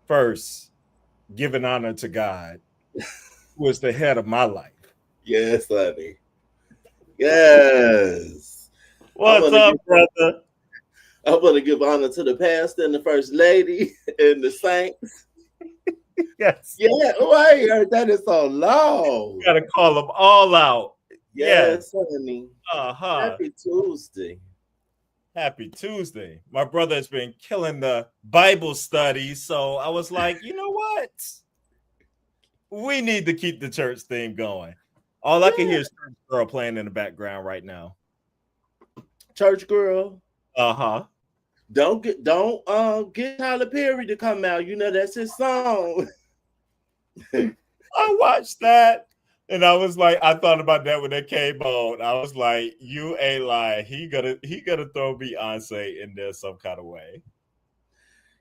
First, giving honor to God, who is the head of my life. Yes, honey. Yes. I What's want to up, give brother? I want to give honor to the pastor and the first lady and the saints. Yes. Yeah, oh, I ain't heard that in so long. Gotta call them all out. Yes. Yes, honey. Uh-huh. Happy Tuesday. Happy Tuesday. My brother has been killing the Bible study. So I was like, you know what? We need to keep the church theme going. All I can Yeah, hear is Church Girl playing in the background right now. church girl. Uh-huh. Don't get Tyler Perry to come out. You know that's his song. I watched that. And I was like, I thought about that when it came on. I was like, you ain't lying. He gonna throw Beyonce in there some kind of way.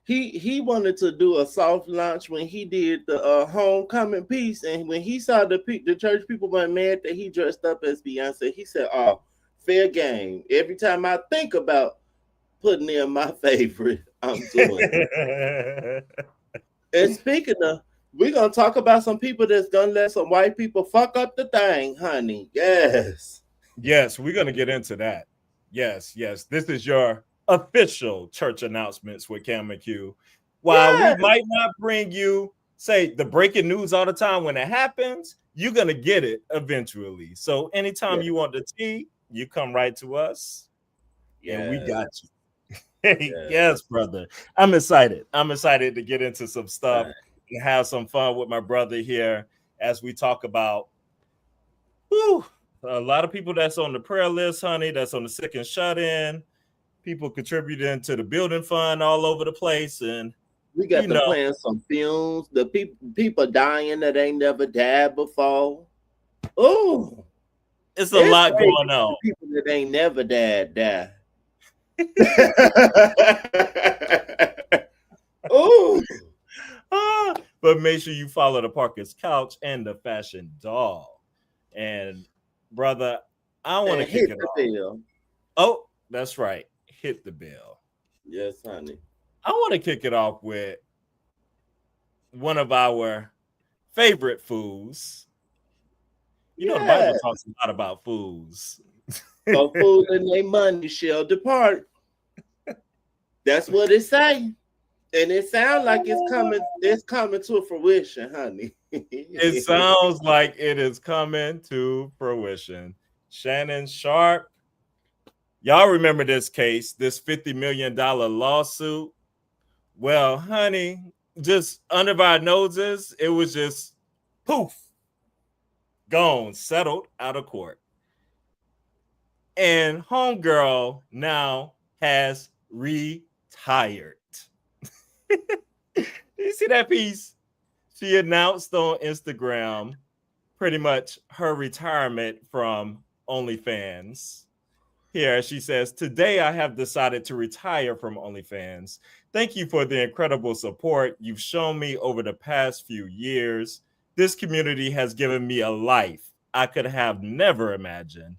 He wanted to do a soft launch when he did the homecoming piece, and when he saw the church people went mad that he dressed up as Beyonce, he said, "Oh, fair game. Every time I think about putting in my favorite, I'm doing it." And speaking of, we're gonna talk about some people that's gonna let some white people fuck up the thing, honey. Yes. Yes, we're gonna get into that. Yes, yes. This is your official church announcements with Cam McHugh. While we Yes. might not bring you, say, the breaking news all the time when it happens, you're gonna get it eventually. So anytime Yes. you want the tea, you come right to us, and we Yes. got you. Hey, Yes. yes, brother. I'm excited. I'm excited to get into some stuff Right. and have some fun with my brother here as we talk about whew, a lot of people that's on the prayer list, honey, that's on the sick and shut in, people contributing to the building fund all over the place. And, We you got to know, plan some films. The people dying that ain't never died before. Oh, it's a it's lot crazy going when on. the people that ain't never died die. Oh, But make sure you follow the Parker's Couch and the Fashion Doll. And, brother, I want to and kick hit it the off. bell. Oh, that's right. Hit the bell. Yes, honey. I want to kick it off with one of our favorite foods. You know, the Bible Yeah. talks a lot about foods. A fool and their money shall depart. That's what it say. And it sounds like it's coming to fruition, honey. It sounds like it is coming to fruition. Shannon Sharpe, y'all remember this case, this $50 million lawsuit? Well, honey, just under our noses, it was just poof, gone, settled out of court. And Homegirl now has retired. You see that piece? She announced on Instagram pretty much her retirement from OnlyFans. Here she says, "Today I have decided to retire from OnlyFans. Thank you for the incredible support you've shown me over the past few years. This community has given me a life I could have never imagined.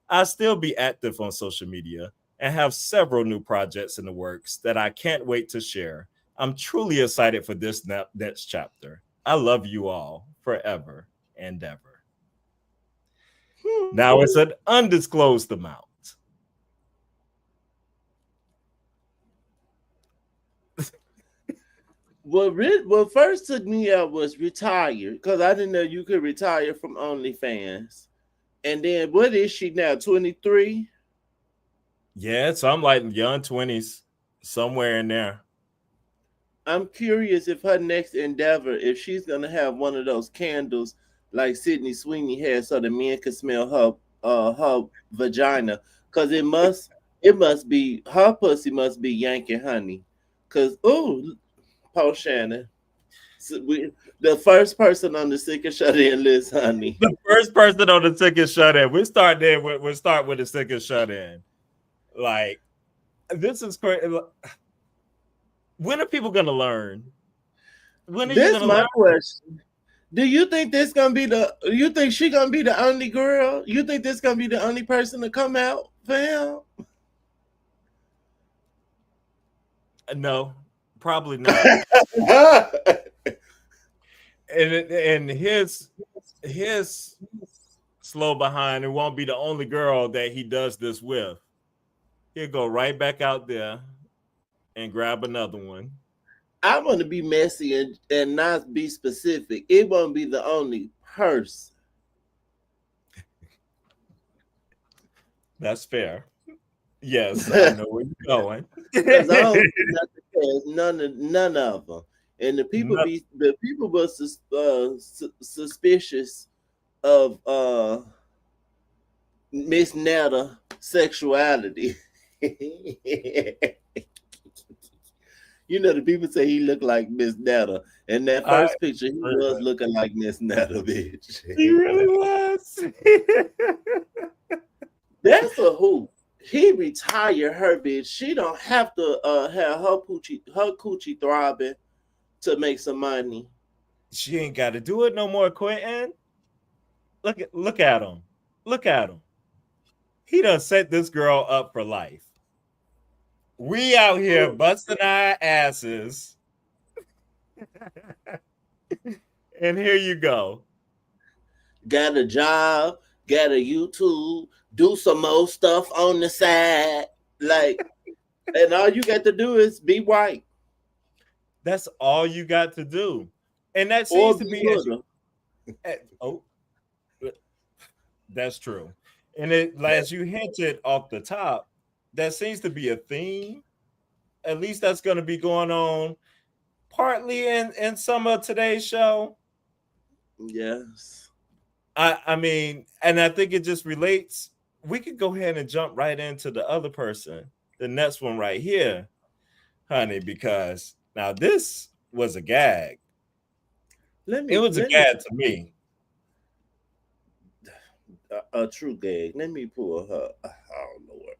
I'll still be active on social media and have several new projects in the works that I can't wait to share. I'm truly excited for this next chapter. I love you all forever and ever." Now it's an undisclosed amount. What first took me out was retired because I didn't know you could retire from OnlyFans. And then what is she now? 23? Yeah, so I'm like young 20s, somewhere in there. I'm curious if her next endeavor, if she's gonna have one of those candles like Sydney Sweeney had, so the men can smell her vagina, cause it must be her pussy must be Yankee honey, cause Paul Shannon, so the first person on the sick and shut in list, honey. The first person on the ticket shut in. We start there. We'll start with the ticket shut in. Like, this is crazy. When are people gonna learn? When are you This gonna my learn? question. Do you think this gonna be the? You think she gonna be the only girl? You think this gonna be the only person to come out, fam? No, Probably not. And his slow behind, it won't be the only girl that he does this with. He'll go right back out there and grab another one. I want to be messy and not be specific. It won't be the only person. That's fair. Yes, I know where you're going. Because I don't see none of them. And the people No, were suspicious of Miss Netta sexuality. You know, the people say he looked like Miss Netta. In that first picture, he was looking like Miss Netta, bitch. he really was. That's a hoop. He retired her, bitch. She don't have to have her coochie throbbing to make some money. She ain't got to do it no more, Quentin. Look at him. Look at him. He done set this girl up for life. We out here busting our asses. And here you go. Got a job, got a YouTube, do some more stuff on the side. Like, and all you got to do is be white. That's all you got to do. And that seems to be that's true. And as you hinted off the top, that seems to be a theme. At least that's going to be going on partly in some of today's show. Yes. I mean, and I think it just relates. We could go ahead and jump right into the other person, the next one right here, honey, because now this was a gag. It was a gag to me. A true gag. Let me pull her. Oh, Lord.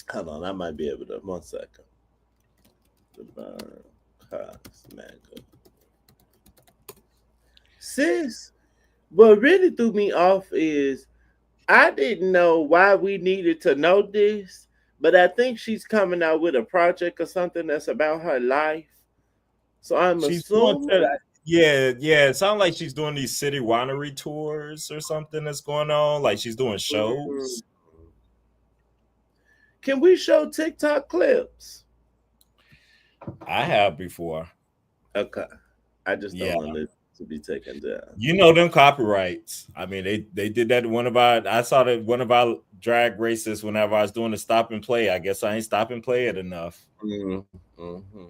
Hold on. I might be able to. 1 second. Sis, what really threw me off is I didn't know why we needed to know this, but I think she's coming out with a project or something that's about her life. So I'm assuming. Yeah. It sounds like she's doing these city winery tours or something that's going on. Like she's doing shows. Can we show TikTok clips? I have before. Okay. I just don't want it to be taken down. You know them copyrights. I mean, they did that I saw that one of our drag races whenever I was doing the stop and play. I guess I ain't stop and play it enough. Mm-hmm.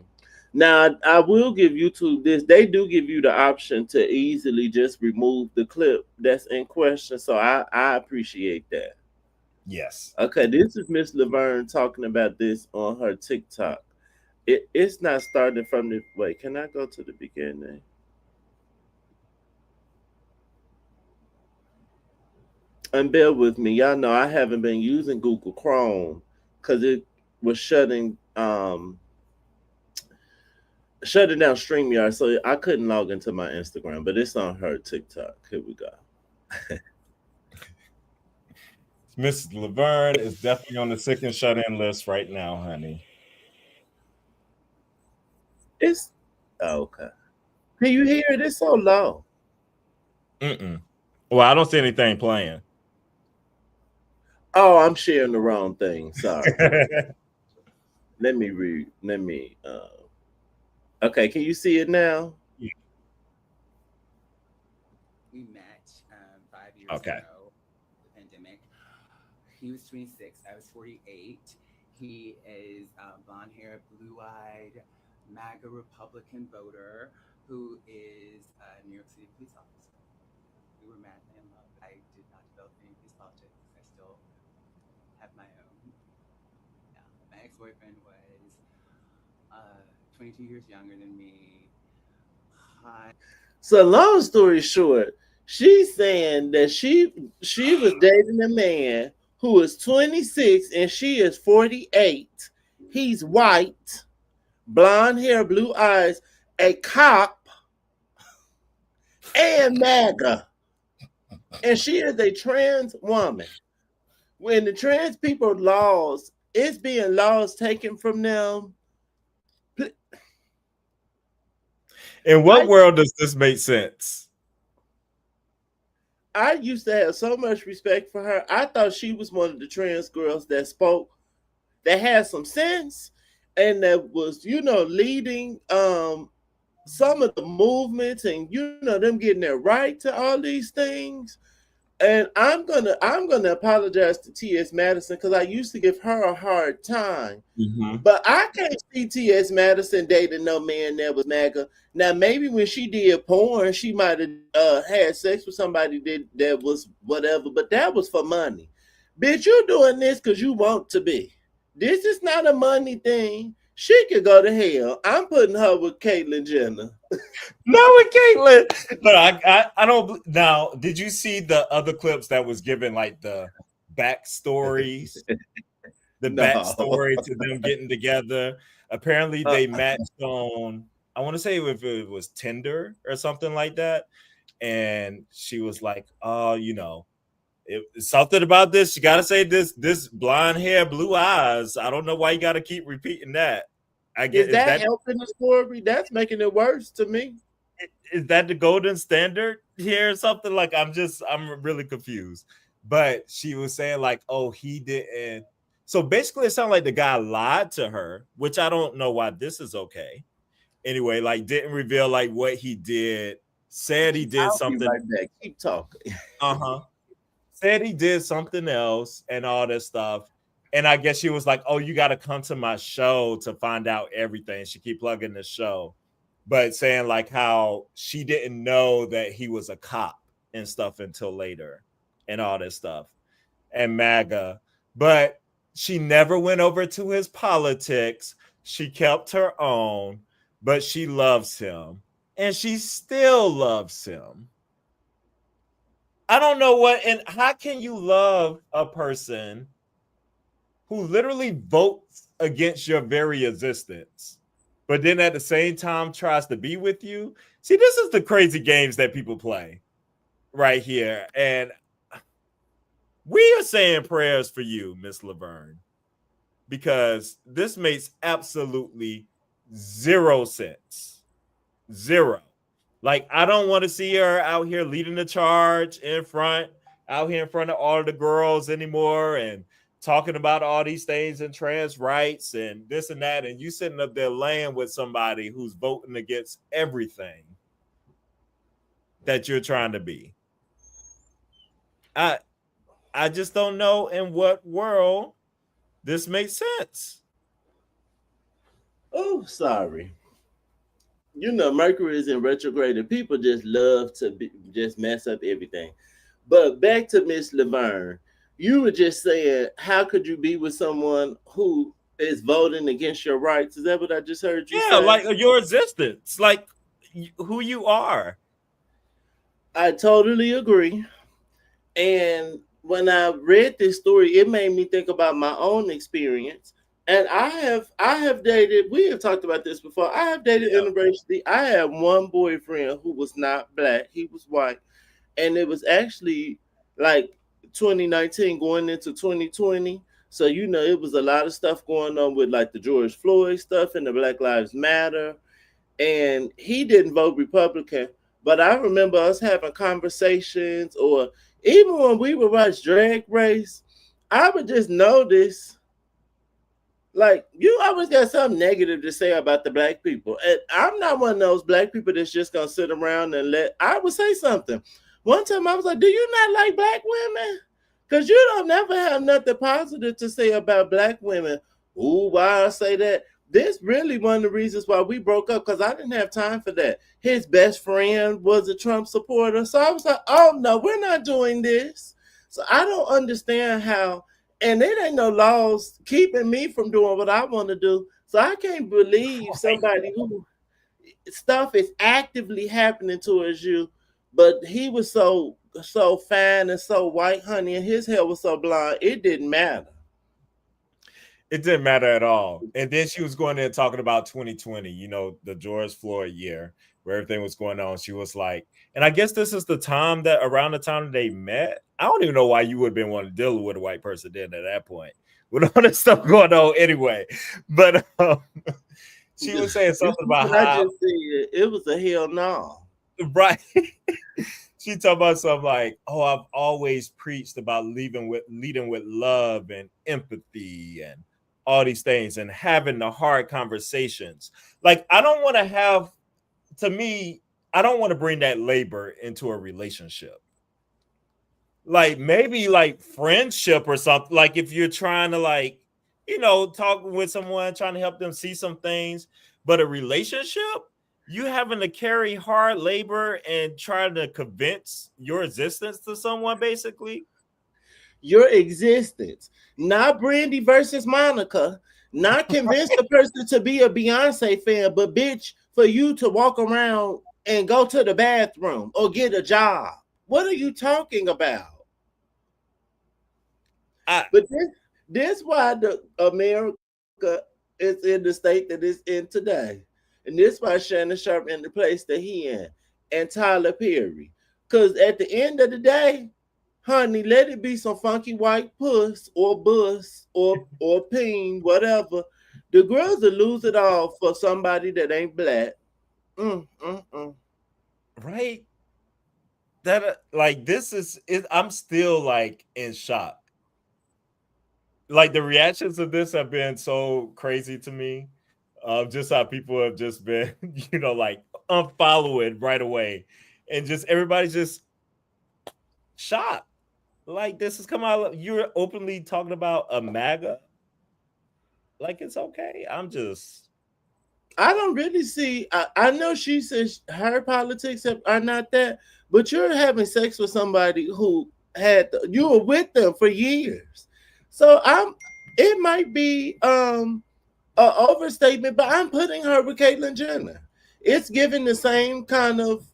Now, I will give YouTube this. They do give you the option to easily just remove the clip that's in question. So I appreciate that. Yes. Okay, this is Miss Laverne talking about this on her TikTok. It's not starting from the... Wait, can I go to the beginning? And bear with me. Y'all know I haven't been using Google Chrome because it was shutting down StreamYard, so I couldn't log into my Instagram, but it's on her TikTok. Here we go. Miss Laverne is definitely on the sick and shut-in list right now, honey. It's okay. Can you hear it? It's so low. Well, I don't see anything playing. Oh, I'm sharing the wrong thing. Sorry. Let me read. Okay, can you see it now? We met 5 years ago, the pandemic. He was 26, I was 48. He is blonde hair, blue-eyed, MAGA Republican voter who is a New York City police officer. We were madly in love. I did not develop any of these politics. I still have my own. Yeah. My ex-boyfriend was 22 years younger than me. So long story short, she's saying that she was dating a man who is 26 and she is 48. He's white, blonde hair, blue eyes, a cop, and MAGA. And she is a trans woman. When the trans people laws, it's being laws taken from them. In what world does this make sense? I used to have so much respect for her. I thought she was one of the trans girls that spoke, that had some sense, and that was, leading some of the movements, and them getting their right to all these things. And I'm gonna apologize to T.S. Madison, because I used to give her a hard time. Mm-hmm. But I can't see T.S. Madison dating no man that was MAGA. Now, maybe when she did porn, she might have had sex with somebody that was whatever, but that was for money. Bitch, you're doing this because you want to be. This is not a money thing. She could go to hell. I'm putting her with Caitlyn Jenner. No, with Caitlyn. But I don't. Now, did you see the other clips that was given, like the backstories? The backstory to them getting together. Apparently, they matched on, I want to say if it was Tinder or something like that. And she was like, "Oh, it's something about this. You got to say this blonde hair, blue eyes. I don't know why you got to keep repeating that." I guess is that helping the story? That's making it worse to me. Is that the golden standard here or something? Like, I'm really confused. But she was saying like, "Oh, he didn't." So basically, it sounded like the guy lied to her, which I don't know why this is okay. Anyway, like, didn't reveal like what he did. Said he did something. Right back. Keep talking. Said he did something else and all this stuff. And I guess she was like, "Oh, you got to come to my show to find out everything." She keep plugging the show, but saying like how she didn't know that he was a cop and stuff until later, and all this stuff, and MAGA. But she never went over to his politics. She kept her own, but she loves him, and she still loves him. I don't know what, and how can you love a person who literally votes against your very existence, but then at the same time tries to be with you? See, this is the crazy games that people play right here. And we are saying prayers for you, Miss Laverne, because this makes absolutely zero sense. Zero. Like, I don't want to see her out here leading the charge out here in front of all the girls anymore, and talking about all these things and trans rights and this and that, and you sitting up there laying with somebody who's voting against everything that you're trying to be. I just don't know in what world this makes sense. Oh, sorry. Mercury is in retrograde, and people just love to just mess up everything. But back to Miss Laverne. You were just saying, how could you be with someone who is voting against your rights? Is that what I just heard you say? Yeah, like your existence, like who you are. I totally agree. And when I read this story, it made me think about my own experience. And I have dated, we have talked about this before. I have dated interracially. I had one boyfriend who was not black, he was white. And it was actually like 2019 going into 2020. So, it was a lot of stuff going on with like the George Floyd stuff and the Black Lives Matter. And he didn't vote Republican. But I remember us having conversations, or even when we would watch Drag Race, I would just notice, like, you always got something negative to say about the black people. And I'm not one of those black people that's just going to sit around and I would say something. One time I was like, "Do you not like black women? Because you don't never have nothing positive to say about black women." Ooh, why I say that? This really one of the reasons why we broke up, because I didn't have time for that. His best friend was a Trump supporter. So I was like, "Oh, no, we're not doing this." So I don't understand how, and there ain't no laws keeping me from doing what I want to do. So I can't believe somebody who stuff is actively happening towards you. But he was so fine and so white, honey, and his hair was so blonde, it didn't matter. It didn't matter at all. And then she was going there talking about 2020, the George Floyd year, where everything was going on. She was like, and I guess this is around the time they met. I don't even know why you would have been wanting to deal with a white person then at that point, with all this stuff going on anyway. But she was saying something about what I how just said. It was a hell no. right. She talked about something like, "Oh, I've always preached about leading with love and empathy and all these things and having the hard conversations." Like, I don't want to have. To me, I don't want to bring that labor into a relationship. Like maybe like friendship or something. Like if you're trying to like, talk with someone, trying to help them see some things, but a relationship, you having to carry hard labor and trying to convince your existence to someone, basically. Your existence, not Brandy versus Monica, not convince the person to be a Beyonce fan, but bitch, for you to walk around and go to the bathroom or get a job. What are you talking about? But this why the America is in the state that it's in today. And this why Shannon Sharpe in the place that he in. And Tyler Perry. Because at the end of the day, honey, let it be some funky white puss or bus or peen, whatever. The girls will lose it all for somebody that ain't black. Right? That like this is it, I'm still like in shock. Like the reactions of this have been so crazy to me. Just how people have just been, like unfollowing right away, and just everybody's just shocked. Like this has come out. You're openly talking about a MAGA. Like it's okay. I don't really see. I know she says her politics are not that, but you're having sex with somebody who you were with them for years. So it might be an overstatement, but I'm putting her with Caitlyn Jenner. It's giving the same kind of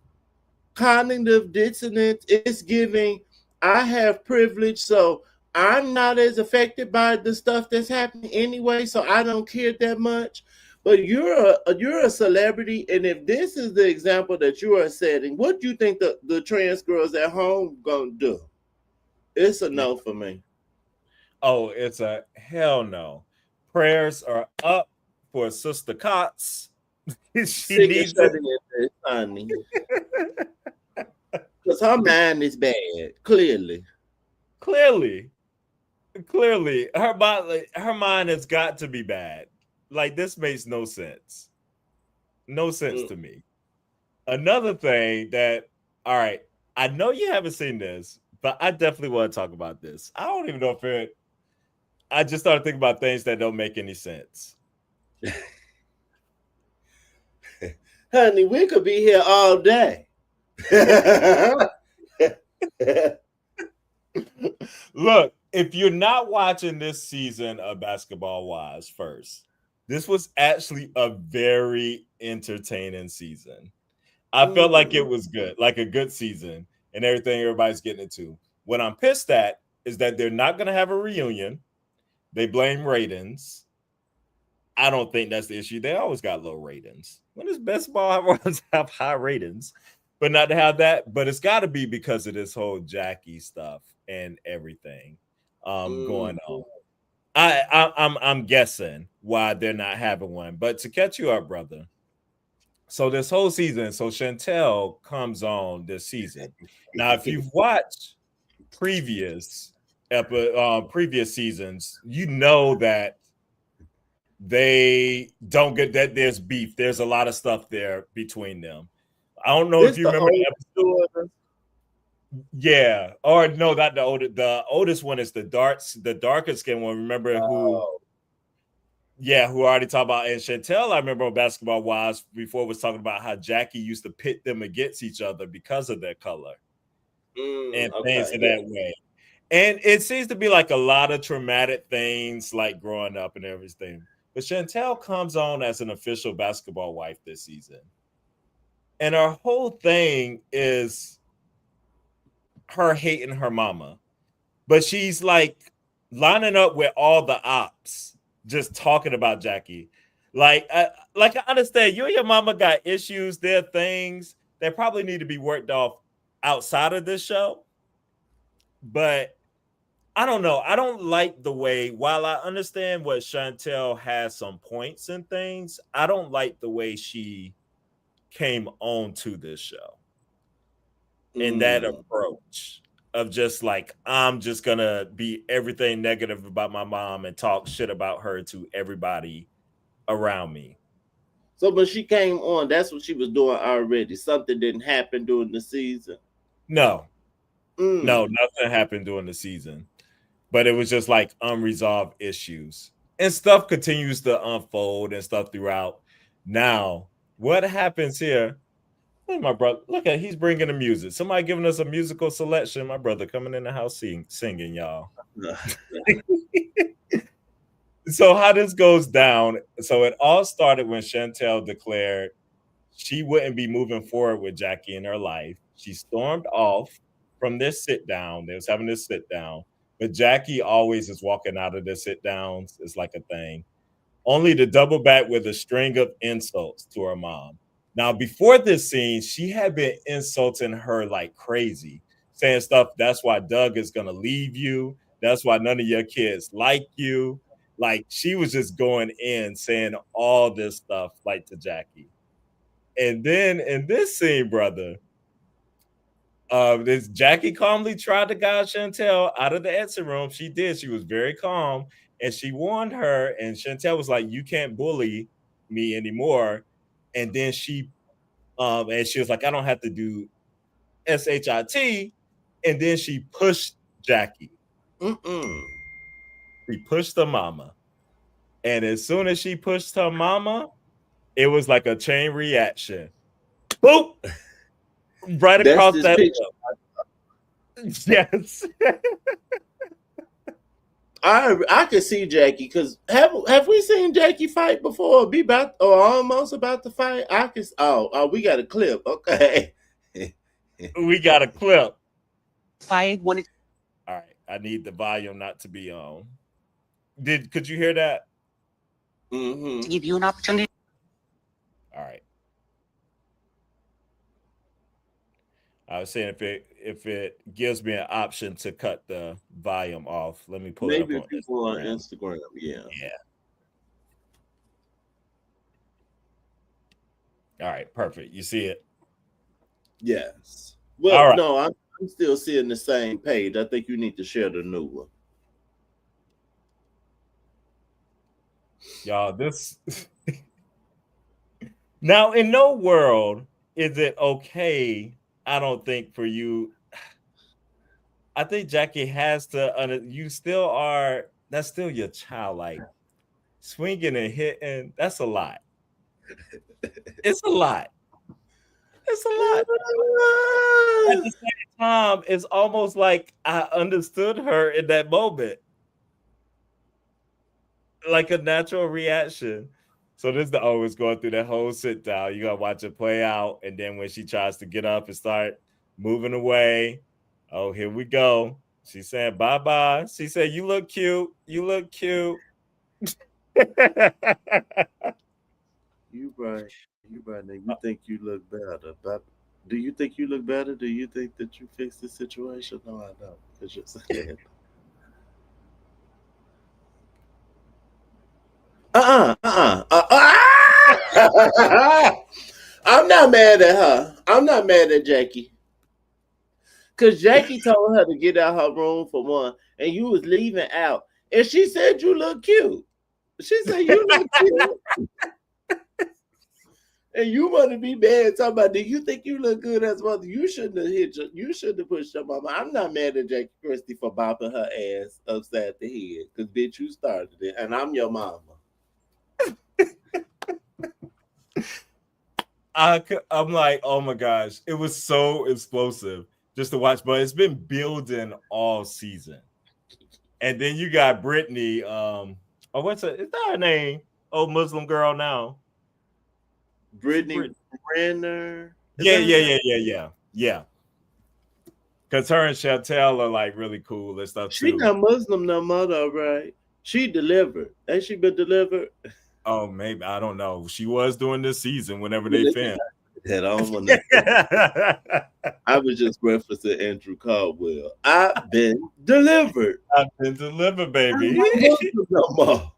cognitive dissonance. It's giving I have privilege, so I'm not as affected by the stuff that's happening anyway, so I don't care that much. But you're a celebrity, and if this is the example that you are setting, what do you think the trans girls at home gonna do? It's a no for me. Oh, it's a hell no. Prayers are up for Sister Cots. She needs it, honey. Because her mind is bad, clearly. Clearly, her mind has got to be bad. Like this makes no sense. No sense to me. Another thing that, all right, I know you haven't seen this, but I definitely want to talk about this. I don't even know if I just started thinking about things that don't make any sense. Honey, we could be here all day. Look, if you're not watching this season of Basketball Wives first, this was actually a very entertaining season. I felt like it was good, like a good season and everything everybody's getting into. What I'm pissed at is that they're not going to have a reunion. They blame ratings. I don't think that's the issue. They always got low ratings. When does basketball have high ratings? But not to have that, but it's got to be because of this whole Jackie stuff and everything going on. I'm guessing why they're not having one. But to catch you up, brother. So this whole season, so Chantel comes on this season. Now, if you've watched previous seasons, you know that they don't get that there's beef. There's a lot of stuff there between them. I don't know if you remember the episode. Yeah, or no, not the oldest. The oldest one is the darkest skin one. Remember who? Yeah, who already talked about, and Chantel, I remember on Basketball Wives before was talking about how Jackie used to pit them against each other because of their color and things in that way. And it seems to be like a lot of traumatic things like growing up and everything. But Chantel comes on as an official basketball wife this season. And her whole thing is her hating her mama. But she's like lining up with all the ops, just talking about Jackie. Like I understand you and your mama got issues. There are things that probably need to be worked off outside of this show. But I don't know. I don't like the way, while I understand what Chantel has some points and things, I don't like the way she came on to this show. In that approach of just like, I'm just gonna be everything negative about my mom and talk shit about her to everybody around me. So when she came on, that's what she was doing already. Something didn't happen during the season. No, nothing happened during the season, but it was just like unresolved issues and stuff continues to unfold and stuff throughout. Now, what happens here? Look, my brother, look at, he's bringing the music. Somebody giving us a musical selection. My brother coming in the house singing, y'all. So how this goes down? So it all started when Chantel declared she wouldn't be moving forward with Jackie in her life. She stormed off from this sit down. They was having this sit down, but Jackie always is walking out of the sit downs. It's like a thing. Only to double back with a string of insults to her mom. Now, before this scene, she had been insulting her like crazy, saying stuff. That's why Doug is going to leave you. That's why none of your kids like you. Like, she was just going in saying all this stuff like to Jackie. And then in this scene, brother, this Jackie calmly tried to guide Chantel out of the exit room. She did. She was very calm. And she warned her. And Chantel was like, you can't bully me anymore. And then she was like, I don't have to do SHIT. And then she pushed Jackie. She pushed her mama. And as soon as she pushed her mama, it was like a chain reaction. Boop! Right across that picture. Yes. I could see Jackie, because have we seen Jackie fight before, be about or almost about to fight? We got a clip. Okay. We got a clip. All right. I need the volume not to be on. Could you hear that? To give you an opportunity. All right. I was saying if it gives me an option to cut the volume off, let me pull it up on Instagram. Yeah. All right, perfect. You see it? Yes. Well, no, I'm still seeing the same page. I think you need to share the new one. Y'all, this now in no world is it okay, I don't think, for you. I think Jackie has to, you still are, that's still your child. Like, swinging and hitting, that's a lot. It's a lot. It's a lot. At the same time, it's almost like I understood her in that moment. Like a natural reaction. So this is always going through that whole sit down. You gotta watch it play out. And then when she tries to get up and start moving away, oh, here we go. She's saying bye-bye. She said, you look cute. You look cute. You right. Now you think you look better. But do you think you look better? Do you think that you fixed the situation? No, I don't. Because you're saying. I'm not mad at her. I'm not mad at Jackie. Because Jackie told her to get out her room for one, and you was leaving out. And she said you look cute. She said you look cute. And you want to be mad talking about, do you think you look good as mother? You shouldn't have pushed your mama. I'm not mad at Jackie Christie for bopping her ass upside the head. Because bitch, you started it. And I'm your mama. I'm like, oh my gosh, it was so explosive just to watch, but it's been building all season. And then you got Brittany, is that her name? Old Muslim girl now. Brittany Renner. Yeah. Because her and Chantel are like really cool and stuff. She not Muslim no more though, right? She delivered. Ain't she been delivered? Oh, maybe. I don't know. She was doing this season whenever they filmed. that I don't want to say. I was just referencing Andrew Caldwell. I've been delivered. I've been delivered, baby. No.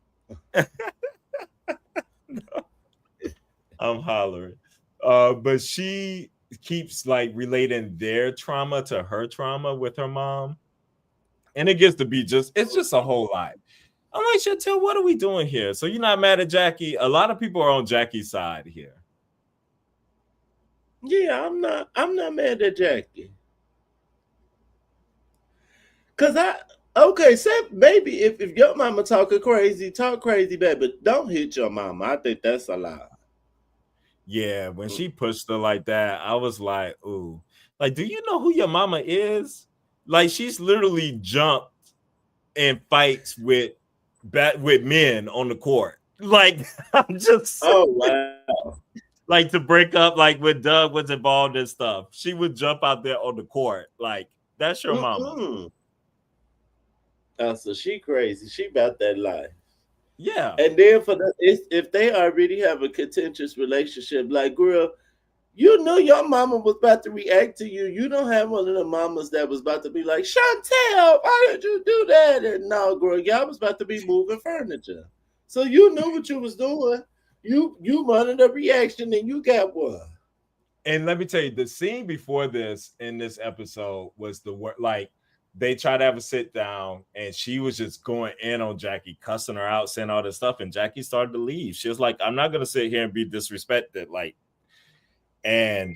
I'm hollering. But she keeps like relating their trauma to her trauma with her mom. And it gets to be it's just a whole lot. I'm like, Chantel, what are we doing here? So you're not mad at Jackie? A lot of people are on Jackie's side here. Yeah, I'm not mad at Jackie. Cause say maybe if your mama talk crazy, baby, but don't hit your mama. I think that's a lot. Yeah, when she pushed her like that, I was like, ooh. Like, do you know who your mama is? Like, she's literally jumped in fights with men on the court. Like, I'm just wow. Like to break up, like when Doug was involved in stuff. She would jump out there on the court. Like, that's your mama. Oh, so she crazy. She about that life. Yeah. And then if they already have a contentious relationship, like, girl, you know your mama was about to react to you. You don't have one of the mamas that was about to be like, Chantel, why did you do that? And no, girl, y'all was about to be moving furniture. So you knew what you was doing. You wanted a reaction and you got one. And let me tell you, the scene before this in this episode was the word, like, they tried to have a sit down and she was just going in on Jackie, cussing her out, saying all this stuff. And Jackie started to leave. She was like, I'm not going to sit here and be disrespected. Like, and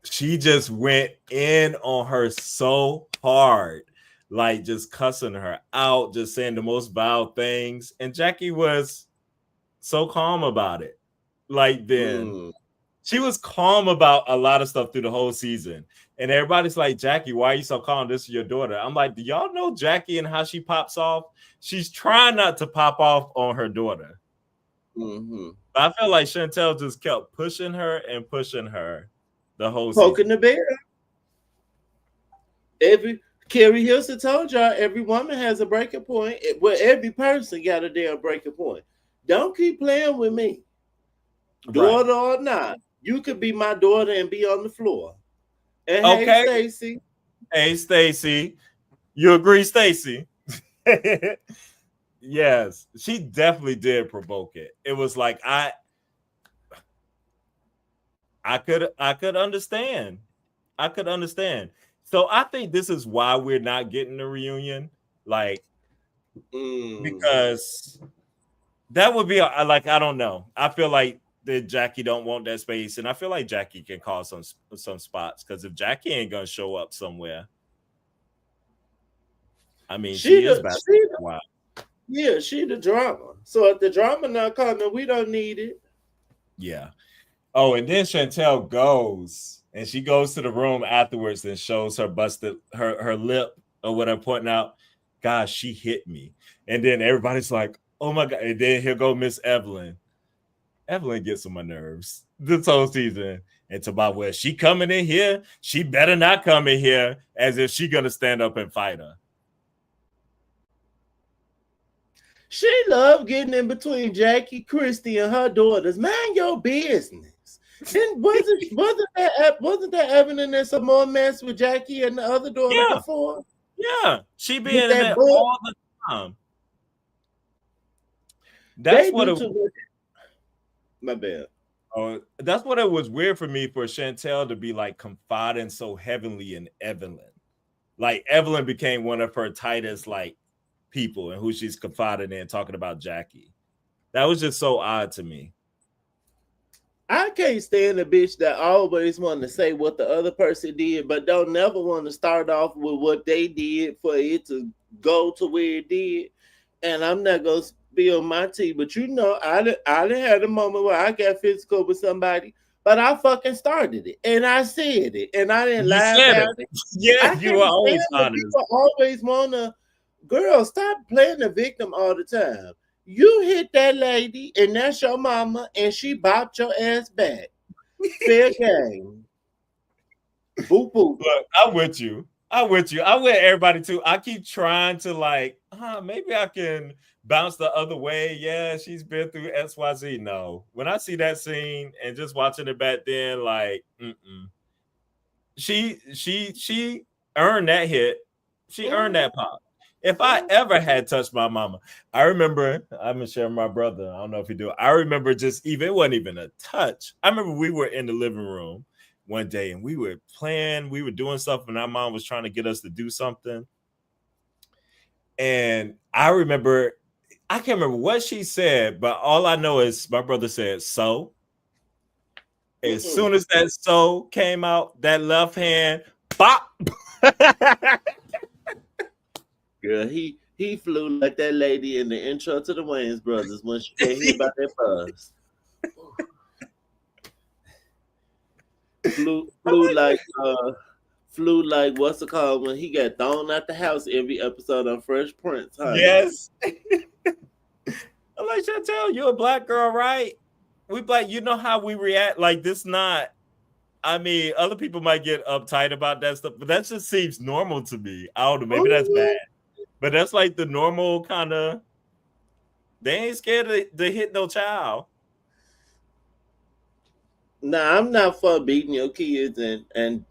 she just went in on her so hard, like just cussing her out, just saying the most vile things. And Jackie was so calm about it. Like, then she was calm about a lot of stuff through the whole season. And everybody's like, Jackie, why are you so calm? This is your daughter. I'm like, do y'all know Jackie and how she pops off? She's trying not to pop off on her daughter. I feel like Chantel just kept pushing her and pushing her the whole poking season. The bear. Carrie Hilson told y'all every woman has a breaking point. Well, every person got a damn breaking point. Don't keep playing with me. Daughter or not. You could be my daughter and be on the floor. And okay. Hey, Stacy. Hey, Stacy. You agree, Stacy? Yes, she definitely did provoke it. It was like I could understand. I could understand. So I think this is why we're not getting the reunion, like, because that would be like, I don't know. I feel like that Jackie don't want that space, and I feel like Jackie can cause some spots, because if Jackie ain't gonna show up somewhere, I mean, she is bad. Wow. Yeah, she the drama. So if the drama not coming, we don't need it. Yeah. Oh, and then Chantel goes, and she goes to the room afterwards and shows her busted her lip or whatever, pointing out, gosh, she hit me. And then everybody's like, oh my God. And then here go Miss Evelyn. Evelyn gets on my nerves this whole season. It's about, well, she coming in here, she better not come in here as if she gonna stand up and fight her. She loved getting in between Jackie, Christy, and her daughters. Mind your business. And wasn't that evident in some more mess with Jackie and the other daughter before? Yeah, she being in that all the time. That's what it was. My bad. That's what it was weird for me, for Chantel to be like confiding so heavily in Evelyn. Like, Evelyn became one of her tightest like people and who she's confiding in, talking about Jackie. That was just so odd to me. I can't stand a bitch that always want to say what the other person did, but don't never want to start off with what they did for it to go to where it did. And I'm not gonna spill my tea, but you know, I done had a moment where I got physical with somebody, but I fucking started it and I said it and I didn't lie about it. Yeah, you were always honest. People always wanna, girl, stop playing the victim all the time. You hit that lady, and that's your mama, and she bopped your ass back. Fair game. Boop, boop. Look, I'm with you. I'm with you. I'm with everybody too. I keep trying to like, maybe I can bounce the other way. Yeah, she's been through XYZ. No, when I see that scene and just watching it back then, like, she earned that hit. She earned that pop. If I ever had touched my mama, I remember I'm gonna share my brother. I don't know if he do. I remember just even it wasn't even a touch. I remember we were in the living room one day and we were playing, we were doing stuff, and our mom was trying to get us to do something. And I remember, I can't remember what she said, but all I know is my brother said, so. As soon as that so came out, that left hand, bop. Girl, he flew like that lady in the intro to the Wayans Brothers when she can't hear about that buzz. Flew like what's it called when he got thrown out the house every episode on Fresh Prince, honey. Yes. I'm like, Chantel, you're a black girl, right? We black, you know how we react. Like this not, I mean, other people might get uptight about that stuff, but that just seems normal to me. I don't know, maybe that's bad. But that's like the normal kind of, they ain't scared to hit no child. Nah, I'm not for beating your kids and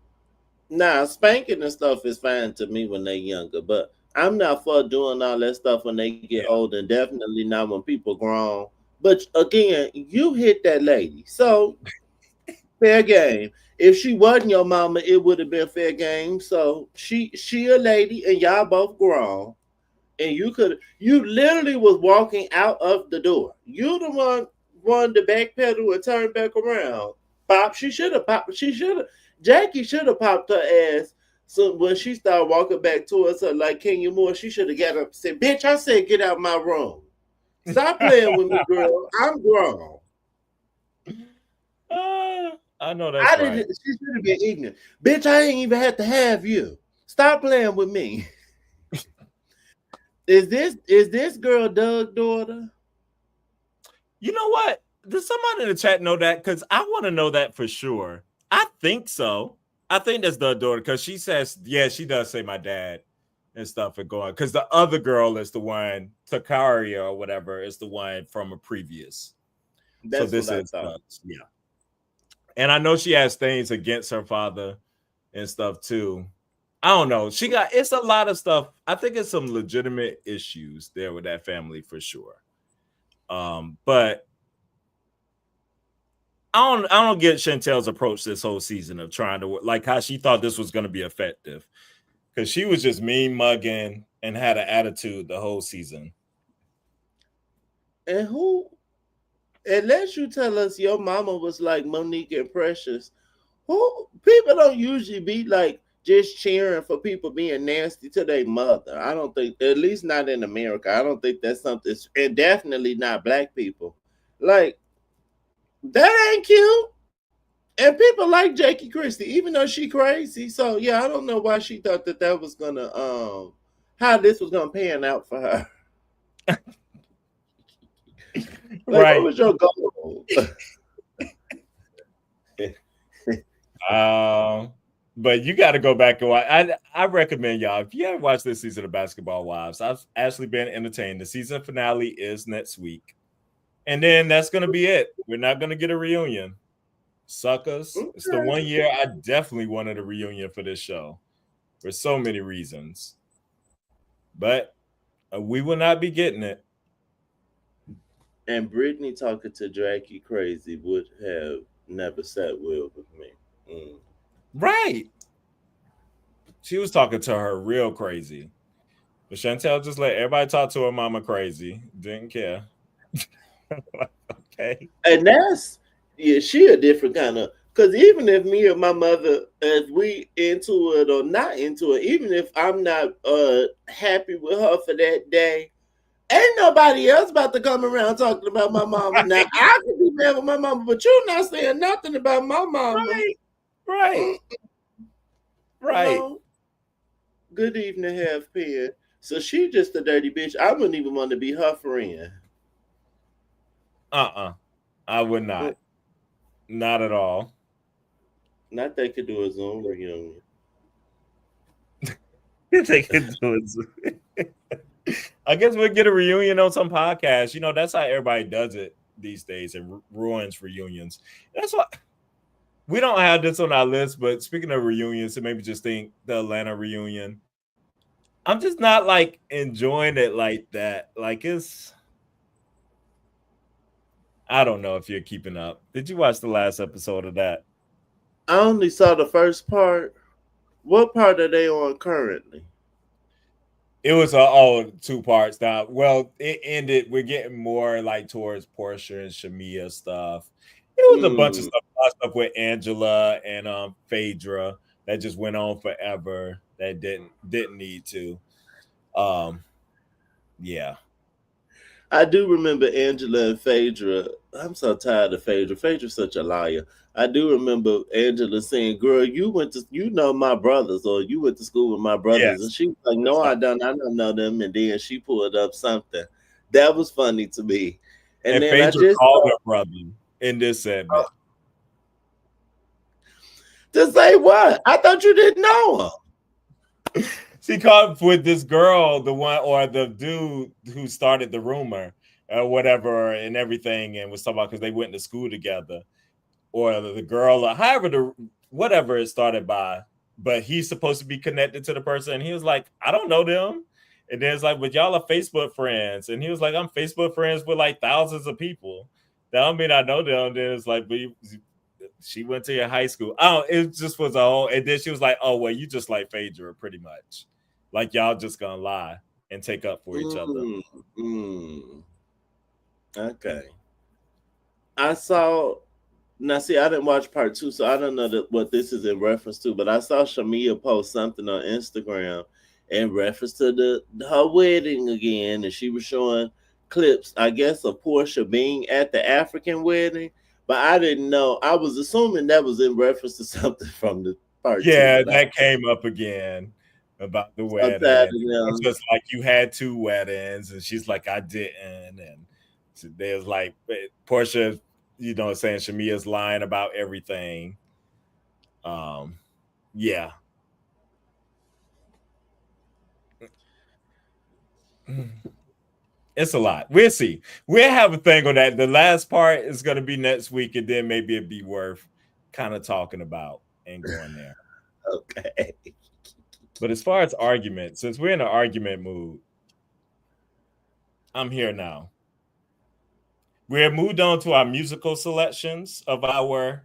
nah, spanking and stuff is fine to me when they're younger, but I'm not for doing all that stuff when they get old, and definitely not when people grown. But again, you hit that lady, so fair game. If she wasn't your mama, it would have been fair game. So she a lady, and y'all both grown, and you literally was walking out of the door. You the one wanted to backpedal and turn back around. Pop, she should have popped. Jackie should have popped her ass. So when she started walking back towards her like Kenya Moore, she should have got up and said, "Bitch, I said get out my room. Stop playing with me, girl. I'm grown." I know that's right. She should have been ignorant. Bitch, I ain't even had to have you. Stop playing with me. Is this girl Doug's daughter? You know what? Does somebody in the chat know that? Because I want to know that for sure. I think so. I think that's the daughter because she says, yeah, she does say my dad and stuff and going. Because the other girl is the one, Takaria or whatever, is the one from a previous. That's so this is, yeah. And I know she has things against her father and stuff too. I don't know. It's a lot of stuff. I think it's some legitimate issues there with that family for sure. But I don't get Chantel's approach this whole season of trying to like how she thought this was going to be effective because she was just mean mugging and had an attitude the whole season. And unless you tell us your mama was like Monique and Precious, who people don't usually be like just cheering for people being nasty to their mother. I don't think, at least not in America. I don't think that's something, and definitely not black people. Like that ain't cute. And people like Jackie Christie, even though she crazy. So yeah, I don't know why she thought that was gonna how this was gonna pan out for her. Like, right. what was your goal? But you got to go back and watch. I recommend y'all, if you haven't watched this season of Basketball Wives, I've actually been entertained. The season finale is next week. And then that's going to be it. We're not going to get a reunion. Suckers. Okay. It's the 1 year I definitely wanted a reunion for this show for so many reasons. But we will not be getting it. And Brittany talking to Jackie crazy would have never sat well with me. Right. She was talking to her real crazy. But Chantel just let everybody talk to her mama crazy. Didn't care. Okay. And that's, yeah, she a different kind of, because even if me and my mother, if we into it or not into it, even if I'm not happy with her for that day, ain't nobody else about to come around talking about my mama. Right. Now, I could be mad with my mama, but you're not saying nothing about my mama. Right. Hello? Good evening, half pen. So she just a dirty bitch. I wouldn't even want to be her friend. I would not. Not at all. Not they could do a Zoom reunion. They can do it. I guess we'll get a reunion on some podcast. You know, that's how everybody does it these days and ruins reunions. That's why we don't have this on our list. But speaking of reunions, so maybe just think the Atlanta reunion. I'm just not like enjoying it like that. Like it's, I don't know if you're keeping up. Did you watch the last episode of that? I only saw the first part. What part are they on currently? It was 2 parts now. Well, it ended. We're getting more like towards Portia and Shamia stuff. It was a bunch of stuff with Angela and Phaedra that just went on forever. That didn't need to. Yeah. I do remember Angela and Phaedra. I'm so tired of Phaedra. Phaedra's such a liar. I do remember Angela saying, "Girl, you know my brothers, or you went to school with my brothers." Yes. And she was like, "No, I don't. I don't know them." And then she pulled up something that was funny to me. And then Phaedra called her brother in this segment. To say what? I thought you didn't know her. She caught with this girl, the one or the dude who started the rumor or whatever and everything, and was talking about because they went to school together, or the girl, or however whatever it started by. But he's supposed to be connected to the person, and he was like, "I don't know them." And then it's like, "But y'all are Facebook friends," and he was like, "I'm Facebook friends with like thousands of people. That don't mean I know them." Then it's like, "But she went to your high school." Oh, it just was a whole. And then she was like, "Oh, well, you just like Phaedra, pretty much. Like y'all just gonna lie and take up for each other." Okay. I saw. Now, see, I didn't watch part 2, so I don't know what this is in reference to. But I saw Shamia post something on Instagram in reference to her wedding again, and she was showing clips, I guess, of Portia being at the African wedding. But I didn't know. I was assuming that was in reference to something from the part 2. Yeah, that came up again about the wedding. It's just like, you had 2 weddings, and she's like, "I didn't." And there's like Portia, you know, saying Shamia's lying about everything. Yeah. It's a lot. We'll see. We'll have a thing on that. The last part is going to be next week, and then maybe it'd be worth kind of talking about and going there. Okay. But as far as argument, since we're in an argument mood, I'm here now. We're moved on to our musical selections of our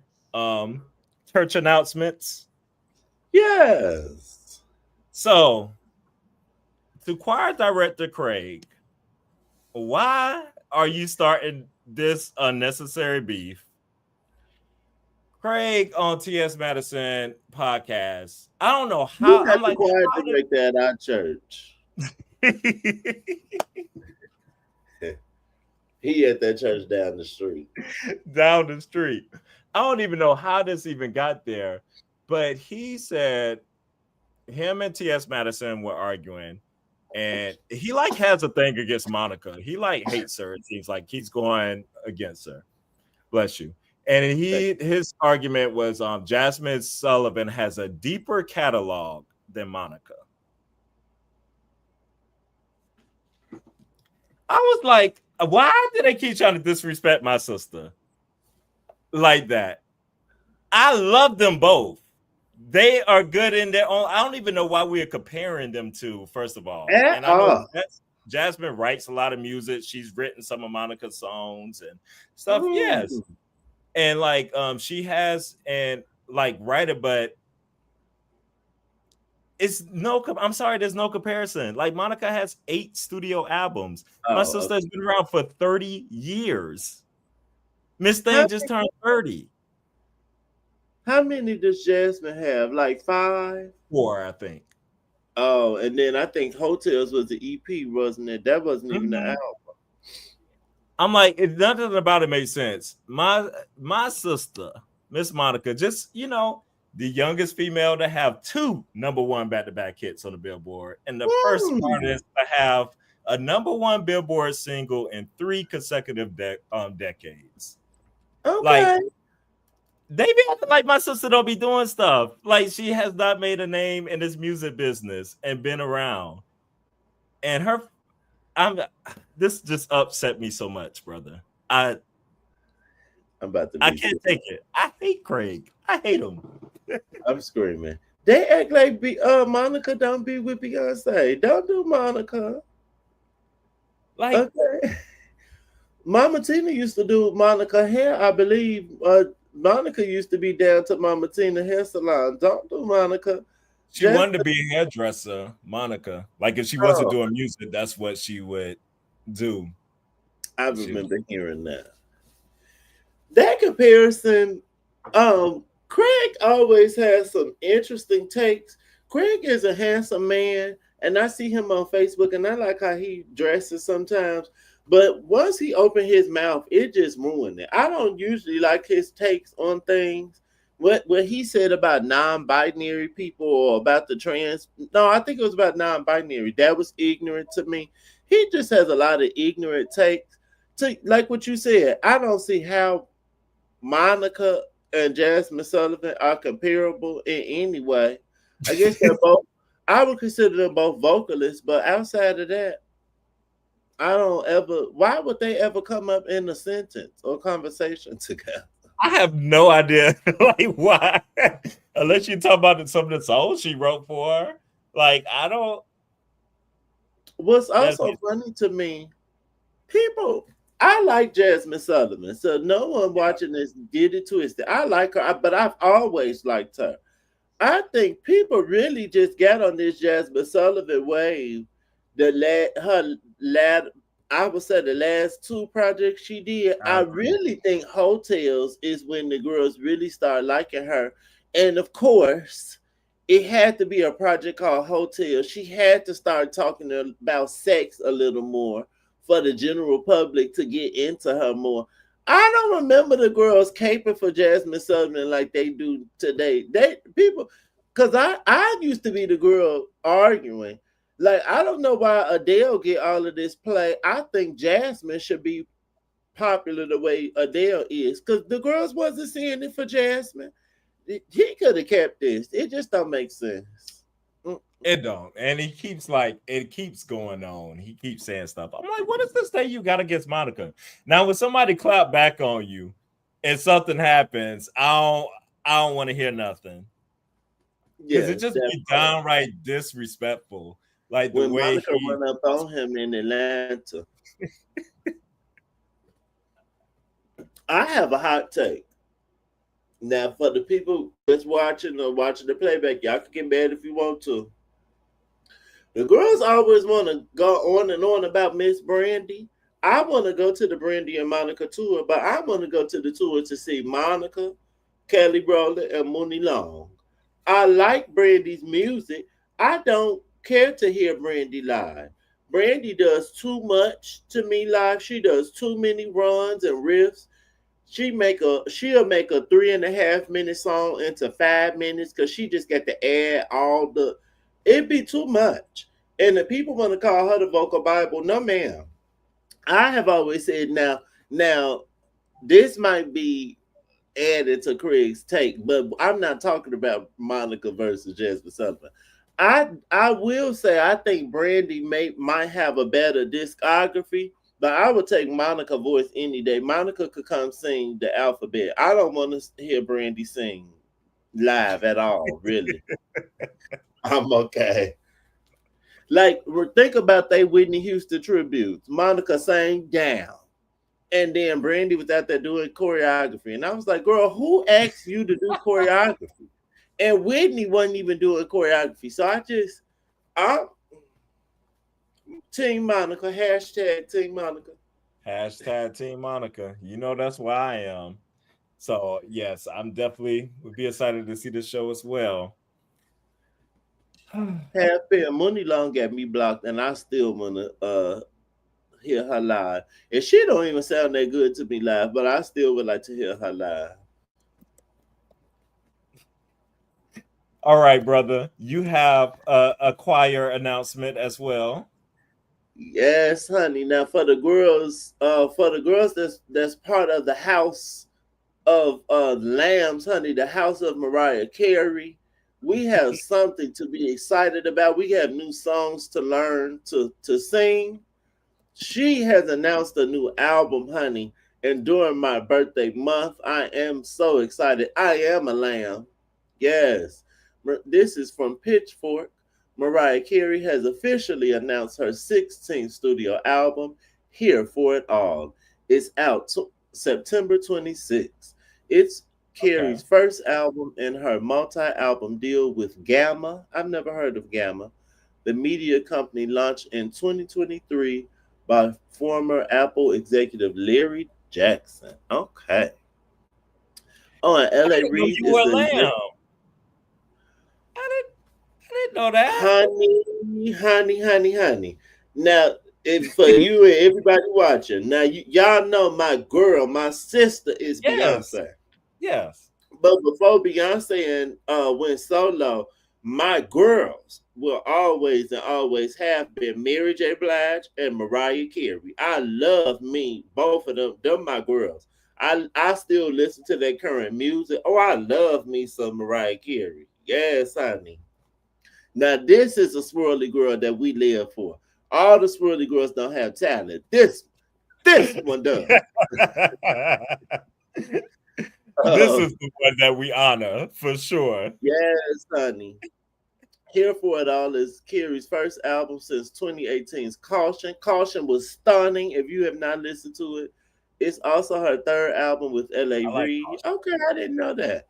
church announcements. Yes. So, to choir director Craig, why are you starting this unnecessary beef? Craig on T.S. Madison podcast. I don't know how. I'm like, choir director at our church. He at that church down the street. Down the street. I don't even know how this even got there, but he said him and T.S. Madison were arguing, and he like has a thing against Monica. He like hates her. It seems like he's going against her. Bless you. And his argument was Jasmine Sullivan has a deeper catalog than Monica. I was like, why do they keep trying to disrespect my sister like that? I love them both. They are good in their own. I don't even know why we are comparing them to, first of all. And I know Jasmine writes a lot of music. She's written some of Monica's songs and stuff. Yes. And like she has and like write it, but it's no, I'm sorry, there's no comparison. Like Monica has 8 studio albums. My sister has been around for 30 years. Miss Thing just turned 30. How many does Jasmine have? Like 5? 4, I think. Oh, and then I think Hotels was the EP, wasn't it? That wasn't even the album. I'm like, nothing about it made sense. My sister, Miss Monica, just, you know, the youngest female to have 2 #1 back-to-back hits on the Billboard, and the first artist to have a #1 Billboard single in 3 consecutive decades. Okay. Like, They be acting like my sister don't be doing stuff. Like she has not made a name in this music business and been around. And I'm this just upset me so much, brother. I'm about to I be can't take it. I hate Craig. I hate him. I'm screaming. They act like Monica don't be with Beyonce. Don't do Monica. Like, okay. Mama Tina used to do Monica hair, I believe. Monica used to be down to Mama Tina hair salon. Don't do Monica. she wanted to be a hairdresser, Monica. Like if she wasn't doing music, that's what she would do. I remember hearing that. That comparison, Craig always has some interesting takes. Craig is a handsome man, and I see him on Facebook, and I like how he dresses sometimes. But once he opened his mouth, it just ruined it. I don't usually like his takes on things. What he said about non-binary people or about the trans, no, I think it was about non-binary. That was ignorant to me. He just has a lot of ignorant takes. Like what you said, I don't see how Monica and Jasmine Sullivan are comparable in any way. I guess they're both. I would consider them both vocalists, but outside of that, I don't ever. Why would they ever come up in a sentence or conversation together? I have no idea. Like why? Unless you talk about some of the songs she wrote for her. Like I don't. What's also funny to me, people. I like Jasmine Sullivan, so no one watching this get it twisted. I like her, but I've always liked her. I think people really just got on this Jasmine Sullivan wave. I would say the last two projects she did. I really think Hotels is when the girls really start liking her, and of course, it had to be a project called Hotel. She had to start talking about sex a little more for the general public to get into her more. I don't remember the girls caping for Jasmine Sullivan like they do today. Because I used to be the girl arguing. Like, I don't know why Adele get all of this play. I think Jasmine should be popular the way Adele is. Because the girls wasn't seeing it for Jasmine. He could have kept this. It just don't make sense. It don't. And it keeps going on. He keeps saying stuff. I'm like, what is this thing you got against Monica? Now, when somebody clap back on you and something happens, I don't want to hear nothing. Because it just be downright disrespectful. Like the when way Monica went up on him in Atlanta. I have a hot take. Now, for the people that's watching or watching the playback, y'all can get mad if you want to. The girls always want to go on and on about Miss Brandy. I want to go to the Brandy and Monica tour, but I want to go to the tour to see Monica, Kelly Rowland, and Mooney Long. I like Brandy's music. I don't care to hear Brandy live. Brandy does too much to me live. She does too many runs and riffs. She'll make a 3.5 minute song into 5 minutes because she just got to add all the. It'd be too much. And the people want to call her the vocal Bible. No, ma'am. I have always said now this might be added to Craig's take, but I'm not talking about Monica versus Jasmine Sullivan. I will say I think Brandy might have a better discography, but I would take Monica's voice any day. Monica could come sing the alphabet. I don't want to hear Brandy sing live at all, really. I'm okay. Like, think about they Whitney Houston tributes. Monica sang down. And then Brandy was out there doing choreography. And I was like, girl, who asked you to do choreography? And Whitney wasn't even doing choreography. So I'm Team Monica, hashtag Team Monica. Hashtag Team Monica. You know that's where I am. So yes, I'm definitely would be excited to see the show as well. Half fair Money Long got me blocked, and I still wanna hear her live. And she don't even sound that good to me live, but I still would like to hear her live. All right, brother. You have a choir announcement as well. Yes, honey. Now for the girls that's part of the house of Lambs, honey, the house of Mariah Carey. We have something to be excited about. We have new songs to learn to sing. She has announced a new album, honey. And during my birthday month, I am so excited. I am a lamb. Yes. This is from Pitchfork. Mariah Carey has officially announced her 16th studio album, Here for It All. It's out September 26th. It's Okay. Carey's first album in her multi-album deal with Gamma. I've never heard of Gamma. The media company launched in 2023 by former Apple executive Larry Jackson. Okay. Oh, and I L.A. didn't know Reid you is were a the lamb. I didn't know that. honey. Now, if for you and everybody watching, now y'all know my girl, my sister is Yes. Beyonce. Yes. But before Beyonce and went solo, my girls will always and always have been Mary J. Blige and Mariah Carey. I love me, both of them. They're my girls. I still listen to their current music. Oh, I love me some Mariah Carey. Yes, honey. Now this is a swirly girl that we live for. All the swirly girls don't have talent. This one does. This Uh, is the one that we honor for sure. yes, honey. Here for It All is Carey's first album since 2018's Caution. Caution was stunning. If you have not listened to it, it's also her third album with L.A. I like Reid. caution. Okay, I didn't know that.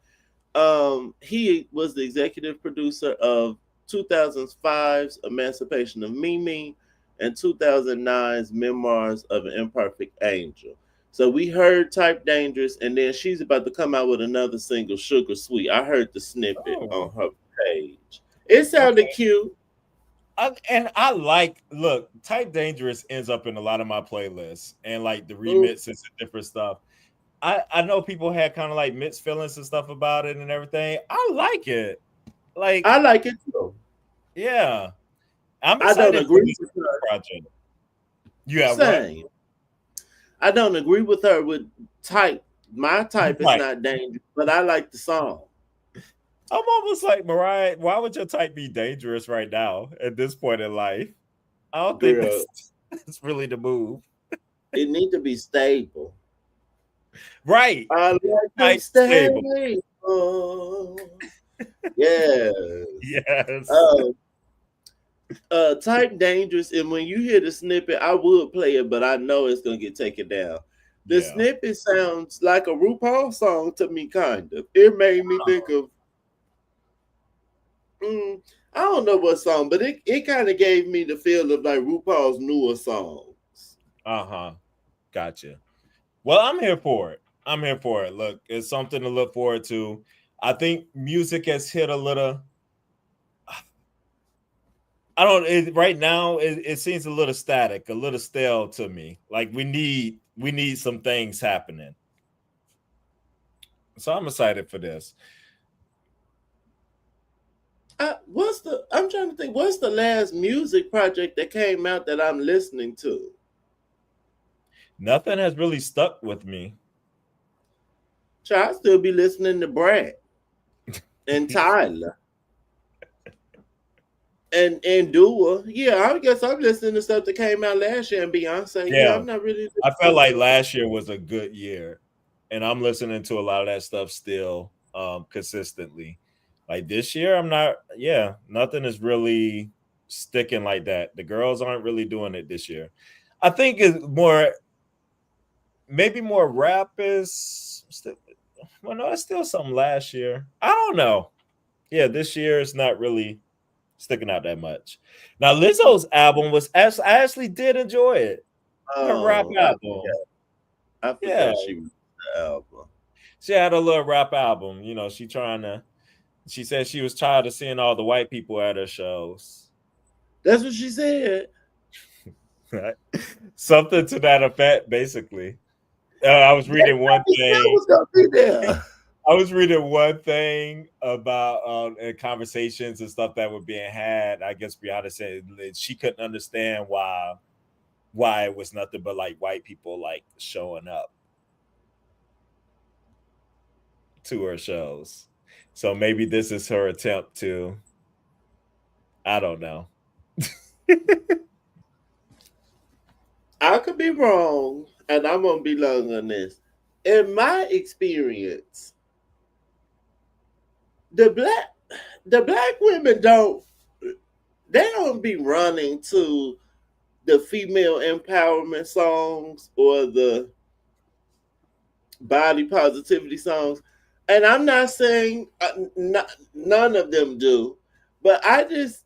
He was the executive producer of 2005's Emancipation of Mimi and 2009's Memoirs of an Imperfect Angel. So we heard Type Dangerous, and then she's about to come out with another single, Sugar Sweet. I heard the snippet Oh, on her page. It sounded okay. cute. I like look, Type Dangerous ends up in a lot of my playlists and like the Mm, remixes and different stuff. I know people had kind of like mixed feelings and stuff about it and everything. I like it. Like, I like it too. yeah. I'm I don't excited for agree this with her. project. You have what? Same. I don't agree with her with Type. My type is Right. not dangerous, but I like the song. I'm almost like Mariah. Why would your type be dangerous right now at this point in life? I don't think Girl, that's really the move. it need to be stable. Right. I like it Type stable. stable. Yes. Yes. Uh, Type dangerous, and when you hear the snippet, I would play it, but I know it's gonna get taken down. The Yeah. snippet sounds like a RuPaul song to me, kind of. It made me think of I don't know what song, but it kind of gave me the feel of like RuPaul's newer songs. Uh-huh. Gotcha. Well, I'm here for it. I'm here for it. Look, it's something to look forward to. I think music has hit a little. I don't. Right now, it seems a little static, a little stale to me. Like we need some things happening. So I'm excited for this. I'm trying to think. What's the last music project that came out that I'm listening to? Nothing has really stuck with me. I still be listening to Brad and Tyler and Dua. Yeah, I guess I'm listening to stuff that came out last year and Beyonce. Yeah, Yeah, I'm not really I felt like listening last year was a good year, and I'm listening to a lot of that stuff still consistently. Like this year, I'm not. Yeah, nothing is really sticking like that. The girls aren't really doing it this year. I think it's more, maybe more rap is. Well, no, it's still something last year. I don't know. Yeah, this year is not really sticking out that much. Now, Lizzo's album was. I actually did enjoy it. Her rap Oh, album. I Yeah, forgot she was the album. she had a little rap album. You know, she said she was tired of seeing all the white people at her shows. That's what she said. Right? Something to that effect, basically. I was reading one I thing. was gonna be there. I was reading one thing about conversations and stuff that were being had. I guess Brianna said that she couldn't understand why it was nothing but like white people like showing up. to her shows. So maybe this is her attempt to, I don't know. I could be wrong, and I'm gonna be long on this. In my experience, the black the black women don't be running to the female empowerment songs or the body positivity songs. And I'm not saying none of them do, but I just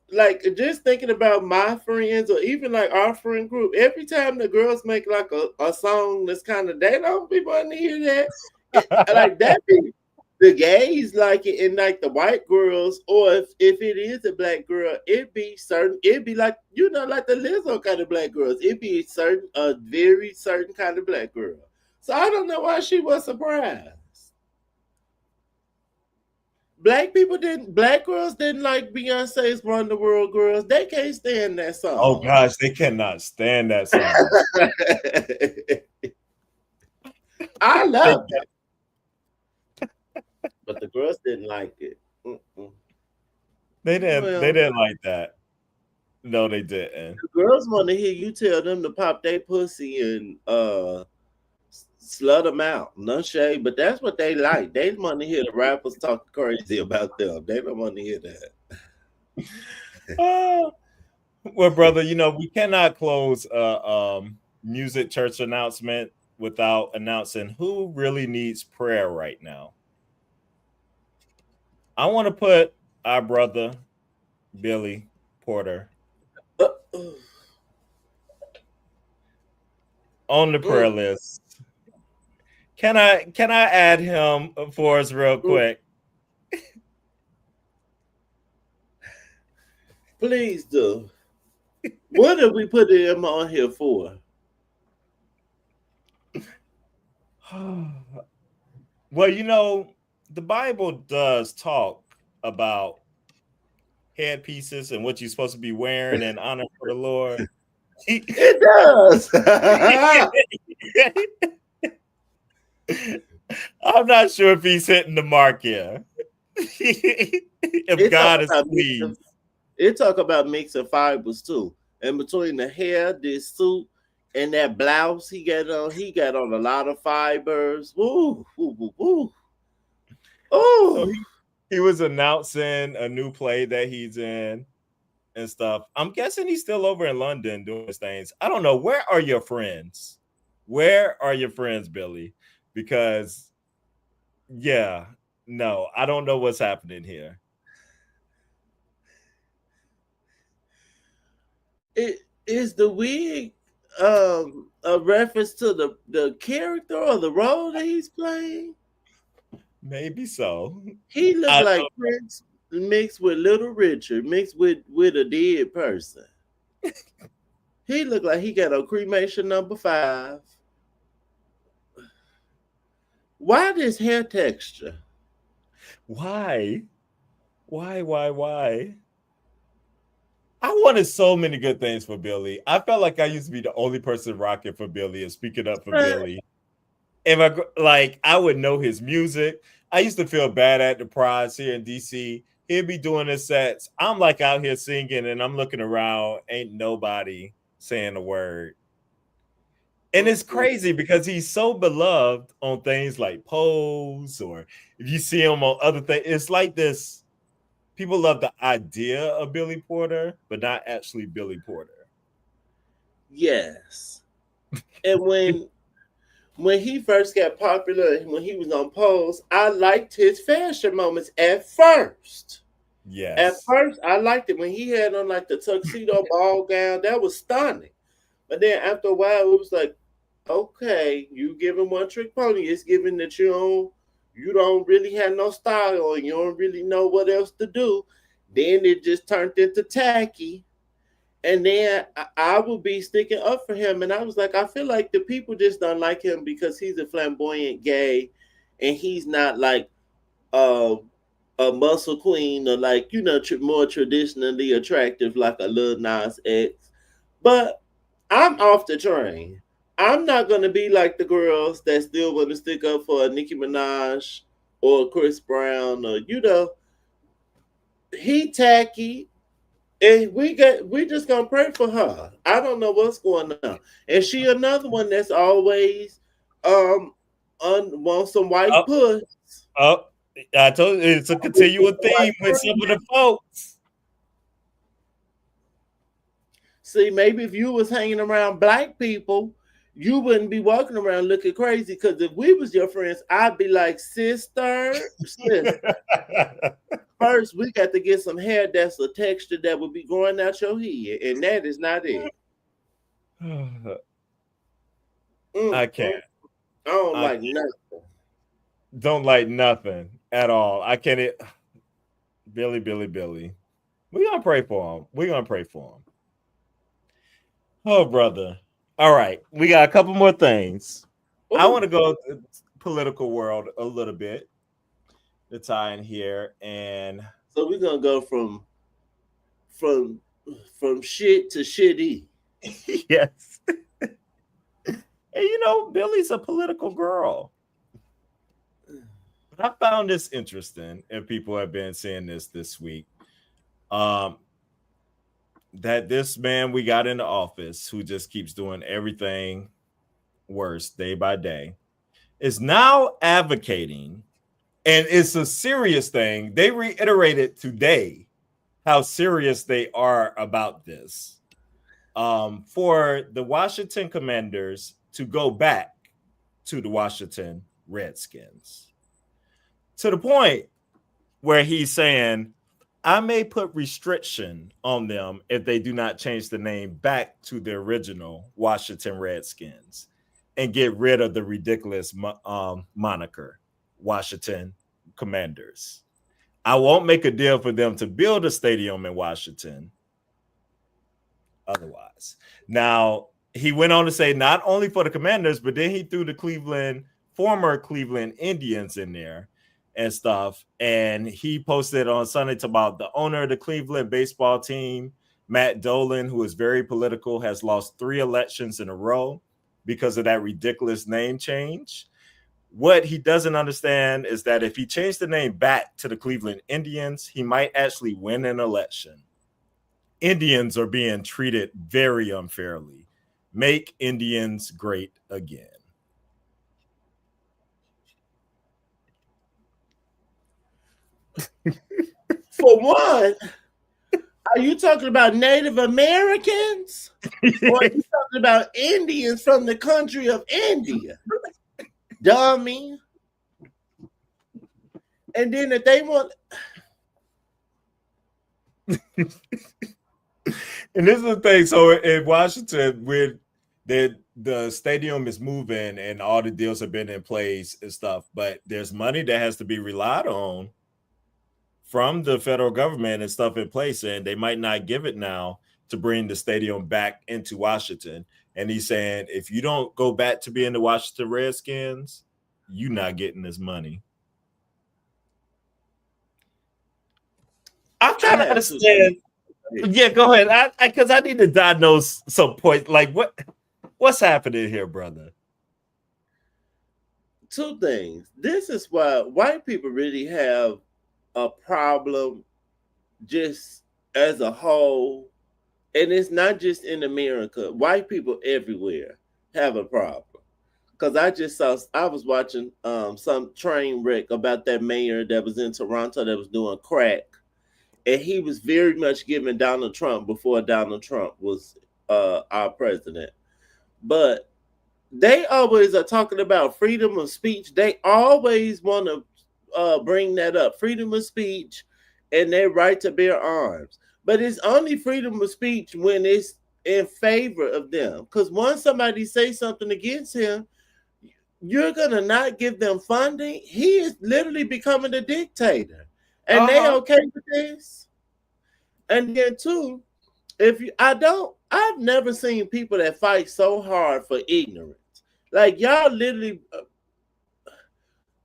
thinking about my friends or even like our friend group. Every time the girls make like a song that's kind of, they don't be wanting to hear that. Like that be the gays like it, and like the white girls, or if it is a black girl, it'd be like, like the Lizzo kind of black girls. It'd be a very certain kind of black girl. So I don't know why she was surprised. Black girls didn't like Beyonce's Run the World Girls. They can't stand that song. Oh gosh, they cannot stand that song. I love it. But the girls didn't like it. Mm-mm. They didn't like that. No, they didn't. The girls want to hear you tell them to pop their pussy and slut them out. No shade, but that's what they like. They want to hear the rappers talk crazy about them. They don't want to hear that. Well, brother, we cannot close a music church announcement without announcing who really needs prayer right now. I want to put our brother Billy Porter on the prayer list. Can I add him for us real quick? Please do. What did we put him on here for? Well, the Bible does talk about headpieces and what you're supposed to be wearing in honor for the Lord. It does. I'm not sure if he's hitting the mark here. If God is pleased. It talk about mixing fibers too. And between the hair, this suit, and that blouse he got on a lot of fibers. Woo, woo, woo, woo. Oh, so he was announcing a new play that he's in and stuff. I'm guessing he's still over in London doing his things. I don't know. Where are your friends? Where are your friends, Billy? Because, no, I don't know what's happening here. Is the wig a reference to the character or the role that he's playing? Maybe so. He looked like Prince mixed with Little Richard, mixed with a dead person. He looked like he got a cremation number 5. Why this hair texture? Why? I wanted so many good things for Billy. I felt like I used to be the only person rocking for Billy and speaking up for Billy. And I would know his music. I used to feel bad at the prize here in DC. He'd be doing his sets. I'm like out here singing and I'm looking around. Ain't nobody saying a word. And it's crazy because he's so beloved on things like Pose, or if you see him on other things, it's like this. People love the idea of Billy Porter, but not actually Billy Porter. Yes. And when he first got popular, when he was on Pose, I liked his fashion moments at first. Yes. At first, I liked it when he had on like the tuxedo ball gown. That was stunning. But then after a while, it was like, okay, you giving one trick pony. It's giving that you don't really have no style and you don't really know what else to do. Then it just turned into tacky. And then I would be sticking up for him. And I was like, I feel like the people just don't like him because he's a flamboyant gay and he's not like a muscle queen or like, more traditionally attractive like a Lil Nas X. But I'm off the train. I'm not going to be like the girls that still want to stick up for a Nicki Minaj or Chris Brown, or he tacky, and we just gonna pray for her. I don't know what's going on, and she another one that's always wants some white Oh, puss. oh, I told you it's a continual theme with some of the folks. See, maybe if you was hanging around black people, you wouldn't be walking around looking crazy. Because if we was your friends, I'd be like, sister. First, we got to get some hair that's a texture that would be growing out your head, and that is not it. I can't. I don't I like can't. nothing. Don't like nothing at all. I can't. Billy. We're gonna pray for him. We're gonna pray for him. Oh, brother. All right. We got a couple more things. Ooh. I want to go to the political world a little bit to tie in here. And so we're gonna go from shit to shitty. Yes. And Billy's a political girl. I found this interesting, and people have been saying this week. That this man we got into office, who just keeps doing everything worse day by day, is now advocating, and it's a serious thing. They reiterated today how serious they are about this, for the Washington Commanders to go back to the Washington Redskins, to the point where he's saying, I may put restriction on them if they do not change the name back to the original Washington Redskins and get rid of the ridiculous moniker, Washington Commanders. I won't make a deal for them to build a stadium in Washington otherwise. Now, he went on to say not only for the Commanders, but then he threw the former Cleveland Indians in there and stuff. And he posted on Sunday about the owner of the Cleveland baseball team, Matt Dolan, who is very political, has lost 3 elections in a row because of that ridiculous name change. What he doesn't understand is that if he changed the name back to the Cleveland Indians, he might actually win an election. Indians are being treated very unfairly. Make Indians great again. For one, are you talking about Native Americans? Or are you talking about Indians from the country of India? Dummy. And then if they want... And this is the thing. So in Washington, where the stadium is moving and all the deals have been in place and stuff, but there's money that has to be relied on from the federal government and stuff in place, and they might not give it now to bring the stadium back into Washington. And he's saying, if you don't go back to being the Washington Redskins, you're not getting this money. I'm trying to understand. Yeah, go ahead. Because I need to diagnose some points. Like, what's happening here, brother? 2 things. This is why white people really have a problem just as a whole, and it's not just in America. White people everywhere have a problem. Because I was watching some train wreck about that mayor that was in Toronto that was doing crack, and he was very much giving Donald Trump before Donald Trump was our president. But they always are talking about freedom of speech. They always want to bring that up, freedom of speech and their right to bear arms. But it's only freedom of speech when it's in favor of them. Because once somebody says something against him, you're going to not give them funding. He is literally becoming a dictator. And they okay with this? And then 2, I've never seen people that fight so hard for ignorance. Like, y'all literally...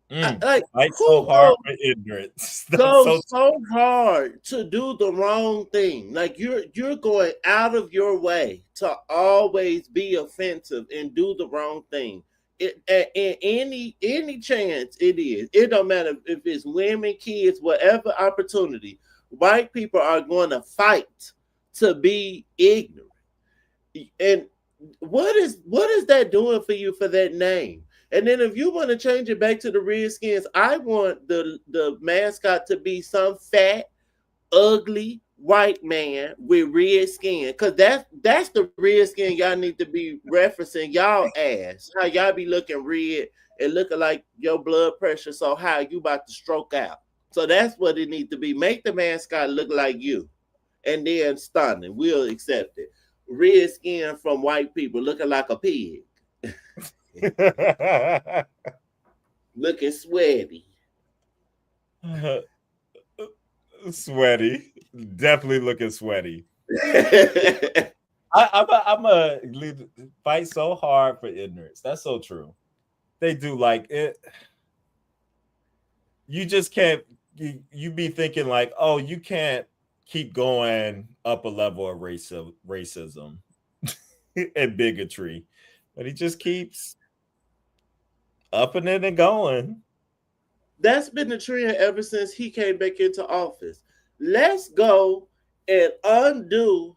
fight so hard for ignorance. Go so hard to do the wrong thing. Like, you're going out of your way to always be offensive and do the wrong thing. any chance it is, it don't matter if it's women, kids, whatever opportunity, white people are going to fight to be ignorant. And what is that doing for you for that name? And then if you want to change it back to the Redskins, I want the mascot to be some fat, ugly white man with red skin, because that's the red skin y'all need to be referencing y'all ass. How y'all be looking red and looking like your blood pressure so high you about to stroke out. So that's what it needs to be. Make the mascot look like you, and then stunning. We'll accept it. Red skin from white people looking like a pig, looking sweaty. Sweaty, definitely looking sweaty. I'm a fight so hard for ignorance. That's so true. They do like it. You just can't. You be thinking like, oh, you can't keep going up a level of racism and bigotry, but he just keeps upping it and going. That's been the trend ever since he came back into office. Let's go and undo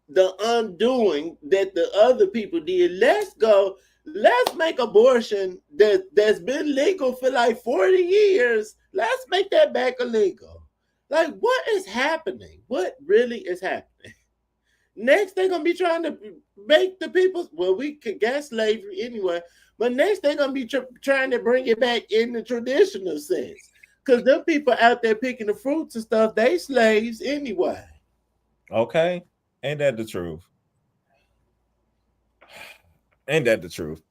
the undoing that the other people did. Let's go. Let's make abortion that's been legal for like 40 years. Let's make that back illegal. Like, what is happening? What really is happening? Next, they're going to be trying to make the people, well, we could gas slavery anyway, but next they're going to be trying to bring it back in the traditional sense. Because them people out there picking the fruits and stuff, they slaves anyway. Okay. Ain't that the truth? Ain't that the truth?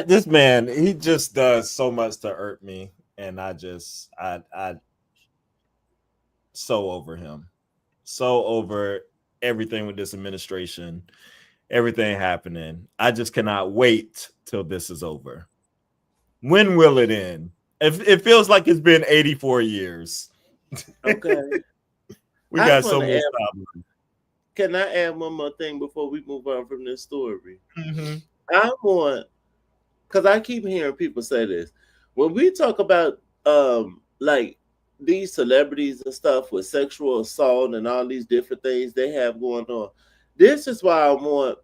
This man, he just does so much to hurt me. And I so over him. So over everything with this administration, everything happening. I just cannot wait till this is over. When will it end? It feels like it's been 84 years. Okay. We got so many problems. Can I add one more thing before we move on from this story? Mm-hmm. I want, because I keep hearing people say this. When we talk about like these celebrities and stuff with sexual assault and all these different things they have going on, this is why I want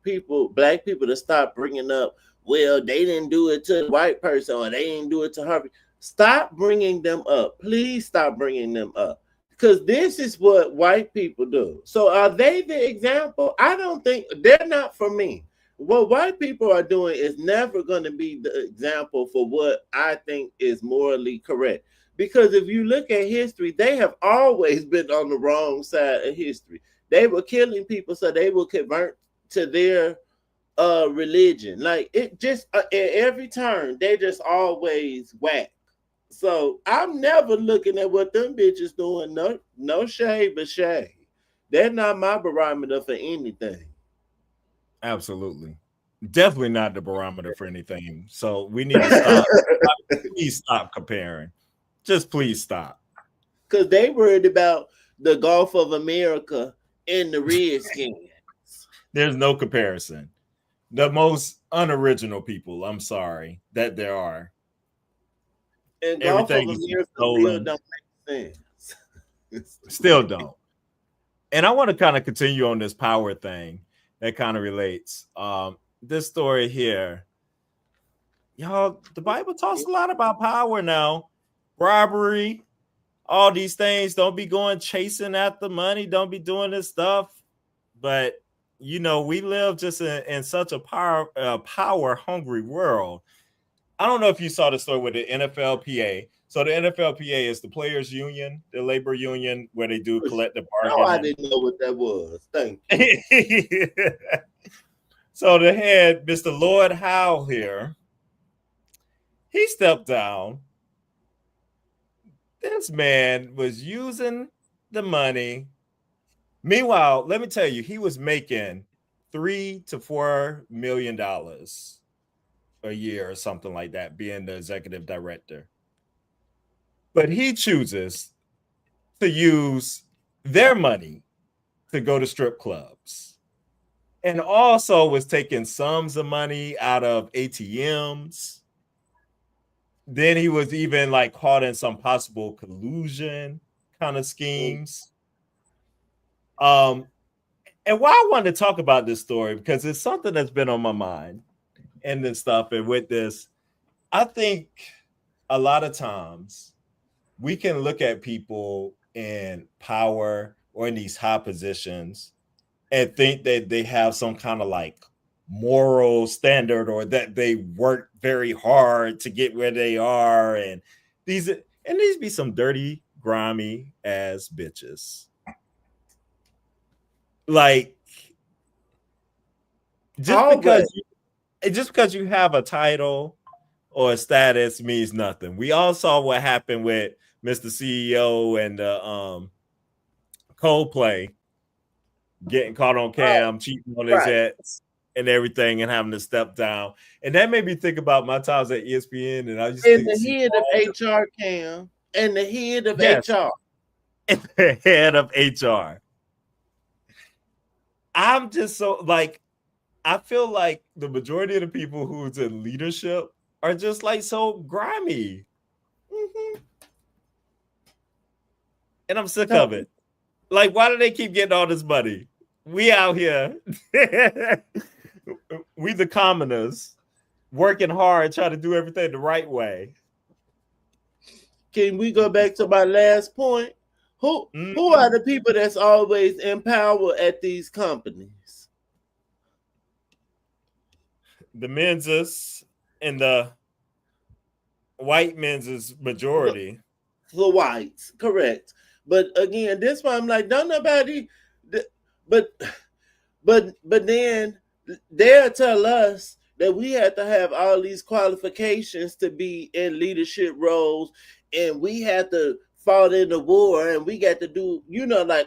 black people to stop bringing up, well, they didn't do it to the white person or they didn't do it to Harvey. Stop bringing them up. Please stop bringing them up. Because this is what white people do. So are they the example? I don't think, they're not for me. What white people are doing is never going to be the example for what I think is morally correct. Because if you look at history, they have always been on the wrong side of history. They were killing people so they will convert to their religion. Like, it just, at every turn, they just always whack. So I'm never looking at what them bitches doing. No shade, but shade. They're not my barometer for anything. Absolutely. Definitely not the barometer for anything. So we need to stop. Please stop comparing. Just please stop. Because they worried about the Gulf of America and the Redskins. There's no comparison. The most unoriginal people, I'm sorry, that there are. And everything is stolen. Don't make sense. Still don't. And I want to kind of continue on this power thing that kind of relates. This story here, y'all, the Bible talks a lot about power now. Robbery, all these things. Don't be going chasing after money. Don't be doing this stuff. But, you know, we live just in such a power hungry world. I don't know if you saw the story with the NFLPA. So the NFLPA is the players' union, the labor union, where they do collective bargaining. No, I didn't know what that was. Thank you. So the head, Mr. Lord Howe here, he stepped down. This man was using the money. Meanwhile, let me tell you, he was making $3 to $4 million a year or something like that, being the executive director. But he chooses to use their money to go to strip clubs, and also was taking sums of money out of ATMs Then he was even like caught in some possible collusion kind of schemes. And why I wanted to talk about this story, because it's something that's been on my mind and this stuff. And with this, I think a lot of times we can look at people in power or in these high positions and think that they have some kind of like moral standard, or that they work very hard to get where they are. And these be some dirty, grimy ass bitches. Like, just because you have a title or a status means nothing. We all saw what happened with Mr. CEO and Coldplay getting caught on cam, cheating on his ex and everything, and having to step down. And that made me think about my times at ESPN, and I used to the head of HR, Cam, and the head of HR. And the head of HR. I'm just so like, I feel like the majority of the people who's in leadership are just like so grimy. Mm-hmm. And I'm sick of it. Like, why do they keep getting all this money? We out here. We the commoners working hard, trying to do everything the right way. Can we go back to my last point? Who are the people that's always in power at these companies? The men's and the white men's majority. The whites, correct. But again, this one I'm like, don't nobody. But then they'll tell us that we have to have all these qualifications to be in leadership roles, and we have to fought in the war, and we got to do, like,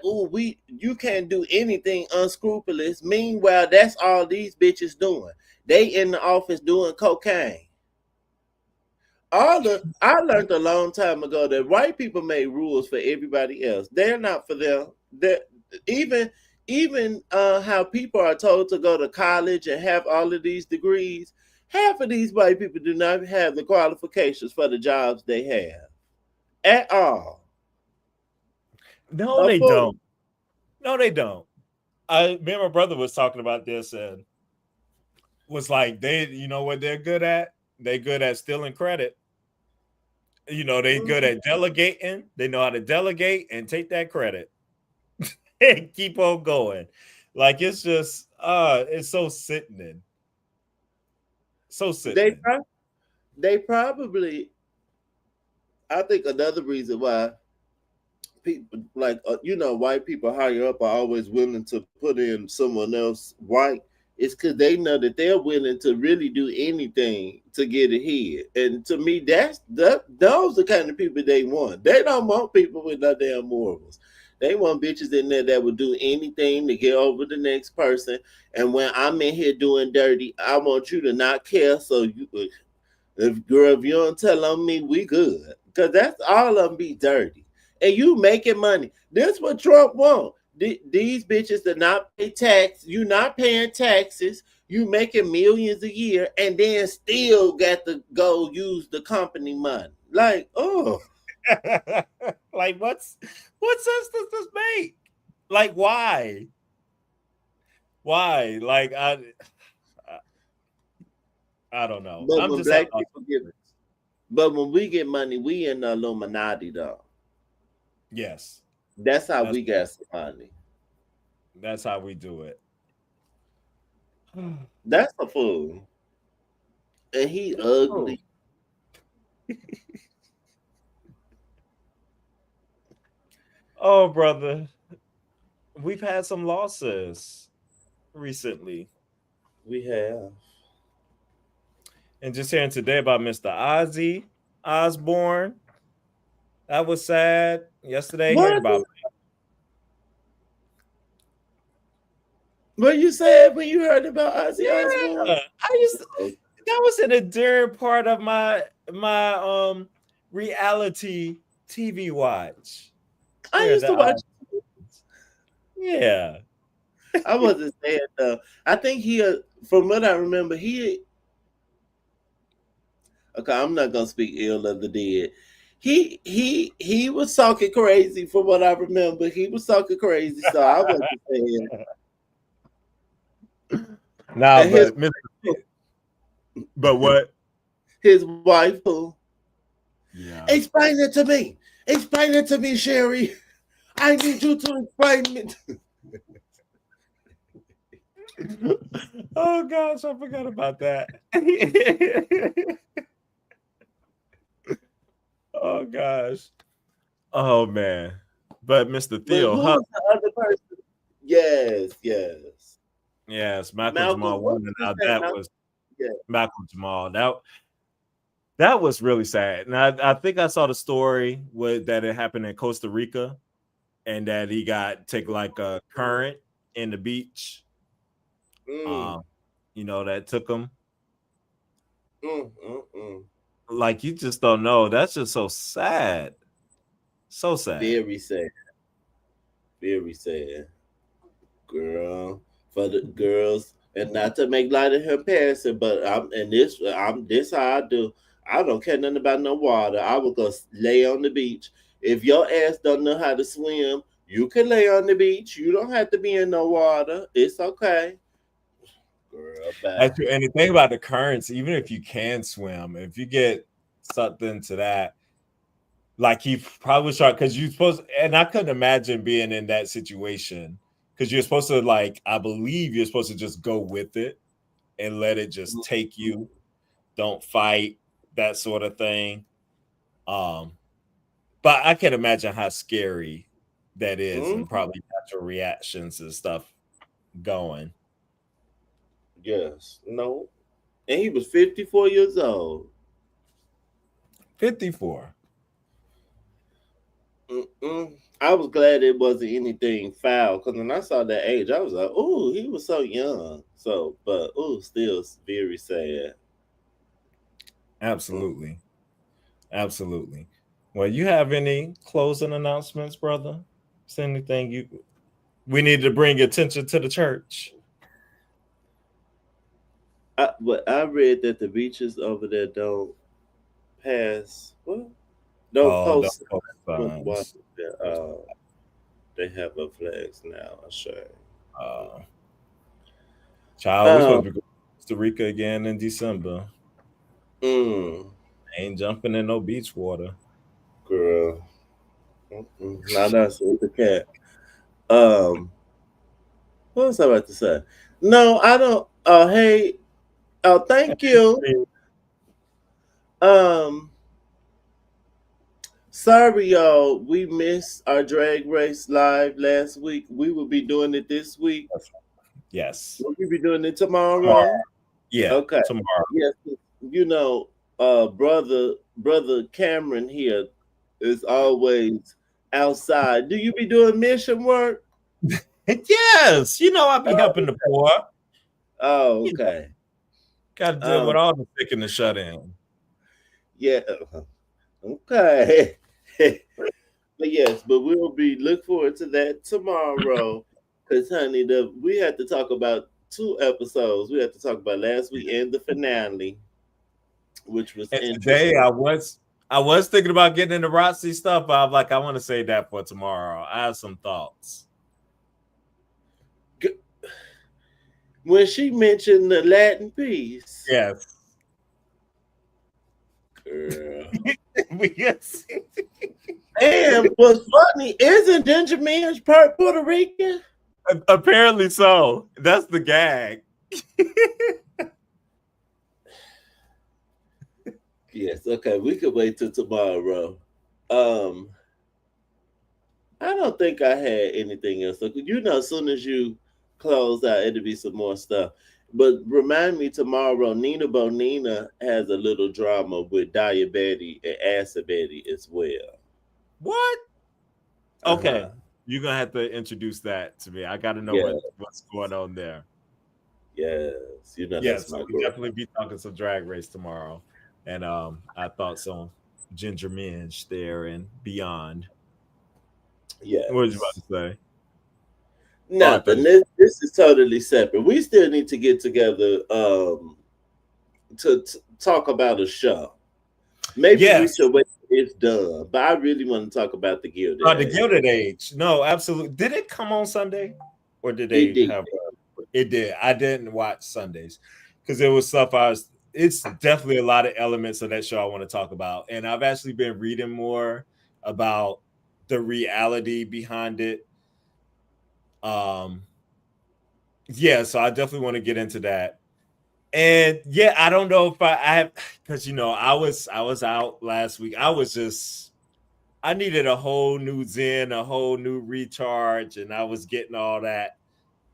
you can't do anything unscrupulous. Meanwhile, that's all these bitches doing. They in the office doing cocaine. I learned a long time ago that white people made rules for everybody else. They're not for them. Even how people are told to go to college and have all of these degrees, half of these white people do not have the qualifications for the jobs they have at all. No, they don't. No, they don't. Me and my brother was talking about this, and was like, you know what they're good at? They're good at stealing credit. They're good at delegating. They know how to delegate and take that credit and keep on going. Like, it's just, it's so sickening. So sickening. They probably, I think another reason why people like, white people higher up are always willing to put in someone else white, it's because they know that they're willing to really do anything to get ahead. And to me, those are the kind of people they want. They don't want people with no damn morals. They want bitches in there that will do anything to get over the next person. And when I'm in here doing dirty, I want you to not care. So if you don't tell on me, we good. Because that's all of them be dirty. And you making money. This is what Trump want. These bitches that not pay tax. You not paying taxes. You making millions a year, and then still got to go use the company money. Like, like, what sense does this make? Like, why? Like, I don't know. But when black people get it, but when we get money, we in the Illuminati though. Yes. That's how we got some money. That's how we do it. That's a fool. And he ugly. Oh, brother. We've had some losses recently. We have. And just hearing today about Mr. Ozzy Osbourne. That was sad. Yesterday, heard about what you said when you heard about Ozzy Osbourne? That was an enduring part of my reality TV watch. I used to watch. Yeah. I wasn't saying though. I think from what I remember, Okay, I'm not gonna speak ill of the dead. He was talking crazy from what I remember. He was talking crazy, so I wasn't saying. Nah, And his but what? his wife who Yeah. explain it to me. Explain it to me, Sherry. I need you to explain it. Oh gosh, I forgot about that. Oh gosh. Oh man. But Mr. But Theo who Huff, was the other person? Yes, yes. yes, Malcolm Malcolm, Jamal what won, was and his now name? that Malcolm? was Yeah. Malcolm Jamal. That was really sad. And I think I saw the story that it happened in Costa Rica, and that he got take like a current in the beach. Mm, That took him. mm, mm, mm. Like, you just don't know. That's just so sad. So sad. Very sad. Very sad. Girl. For the girls. And not to make light of him passing, but this how I do. I don't care nothing about no water. I will go lay on the beach. If your ass don't know how to swim, you can lay on the beach. You don't have to be in no water. It's okay. Girl, bye. That's true. And the thing about the currents, even if you can swim, if you get sucked into that, like he probably shot because you're supposed, and I couldn't imagine being in that situation because you're supposed to, like, I believe you're supposed to just go with it and let it just take you. Don't fight, that sort of thing. Um, but I can imagine how scary that is, and Mm-hmm. probably natural reactions and stuff going. Yes. No. And he was 54 years old. 54. Mm-mm. I was glad it wasn't anything foul because when I saw that age, I was like, "Oh, he was so young." So, but still very sad. Mm. Absolutely. Absolutely. Well, you have any closing announcements, brother? Is there anything we need to bring attention to the church? But I read that the beaches over there don't pass. What? Don't Oh, the post post when signs. they have a flags now. I sure. Uh, Child, we Um. supposed to be going to Costa Rica again in December. Mm, Ain't jumping in no beach water. girl. Mm-mm. Now that's with the cat. Um. What was I about to say? No, I don't. Oh, hey. Oh, thank you. Um, sorry, y'all. We missed our drag race live last week. We will be doing it this week. Yes. Will we be doing it Tomorrow. tomorrow? Yeah, Okay. tomorrow. Yes. You know, brother Cameron here is always outside. Do you be doing mission work? Yes, I'll be helping the poor. Oh, You know, okay. got to deal Um, with all the sick and the shut in. yeah. Okay. But yes, but we'll be look forward to that tomorrow. Cause honey, we had to talk about 2 episodes. We had to talk about last week and the finale, which was And today interesting. I was thinking about getting into Rotsy stuff, but I'm like, I want to save that for tomorrow. I have some thoughts. When she mentioned the Latin piece, Yes. girl. Yes. And what's funny, isn't Ginger Minge part Puerto Rican? Apparently so. That's the gag. Yes, okay, we could wait till tomorrow. Um, I don't think I had anything else. So, as soon as you close out, it'll be some more stuff. But remind me tomorrow, Nina Bonina has a little drama with Diabetes and Acid Betty as well. What? Uh-huh. Okay. You're gonna have to introduce that to me. I gotta know Yeah, what's going on there. yes. That's Yes, my we girl. definitely be talking some drag race tomorrow. And I thoughts on Ginger Minge there and beyond. What was you Yes. about to say? Oh, I thought Nothing. This is totally separate. We still need to get together to talk about a show. Maybe we Yes. should wait till it's done. But I really want to talk about the Gilded The Age. Gilded Age. No, absolutely. Did it come on Sunday, or did It they did. have? It did. I didn't watch Sundays because there was stuff I was. It's definitely a lot of elements of that show I want to talk about, and I've actually been reading more about the reality behind it. Yeah, so I definitely want to get into that. And yeah, I don't know if I have because I was out last week. I needed a whole new zen, a whole new recharge, and I was getting all that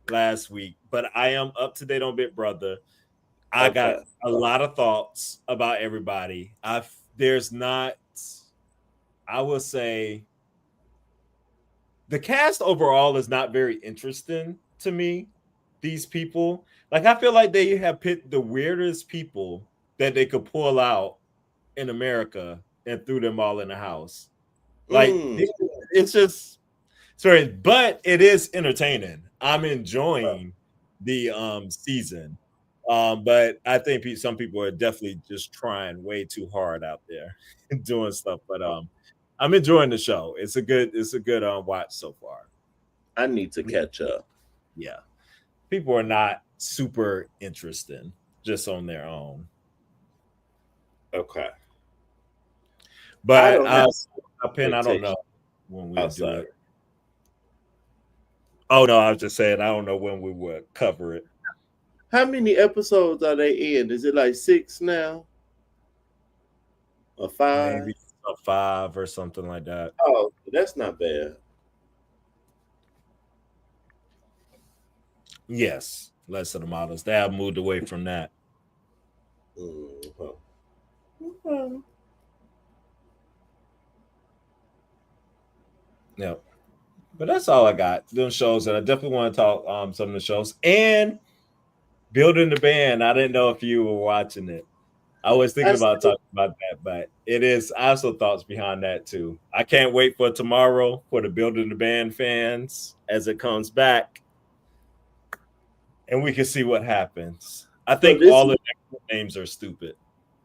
last week. But I am up to date on Big Brother. I got Okay. a lot of thoughts about everybody. There's not, I will say, the cast overall is not very interesting to me. These people, like, I feel like they have picked the weirdest people that they could pull out in America and threw them all in the house. Like, Mm. it's just sorry, but it is entertaining. I'm enjoying the season. But I think some people are definitely just trying way too hard out there and doing stuff. But I'm enjoying the show. It's a good watch so far. I need to catch up. Yeah. People are not super interesting just on their own. Okay. I But don't have I don't know expectations. when Oh, we'll do sorry. it. Oh no, I was just saying I don't know when we would cover it. How many episodes are they in? Is it like 6 now? Or 5? Maybe a 5 or something like that. Oh, that's not bad. Yes, less of the models. They have moved away from that. Mhm. Okay. Yep. But that's all I got. Them shows, and I definitely want to talk some of the shows and building the band. I didn't know if you were watching it. I was thinking I about still, talking about that, but it is I also thoughts behind that too. I can't wait for tomorrow for the building the band fans as it comes back, and we can see what happens. I so think this all is of their names are stupid,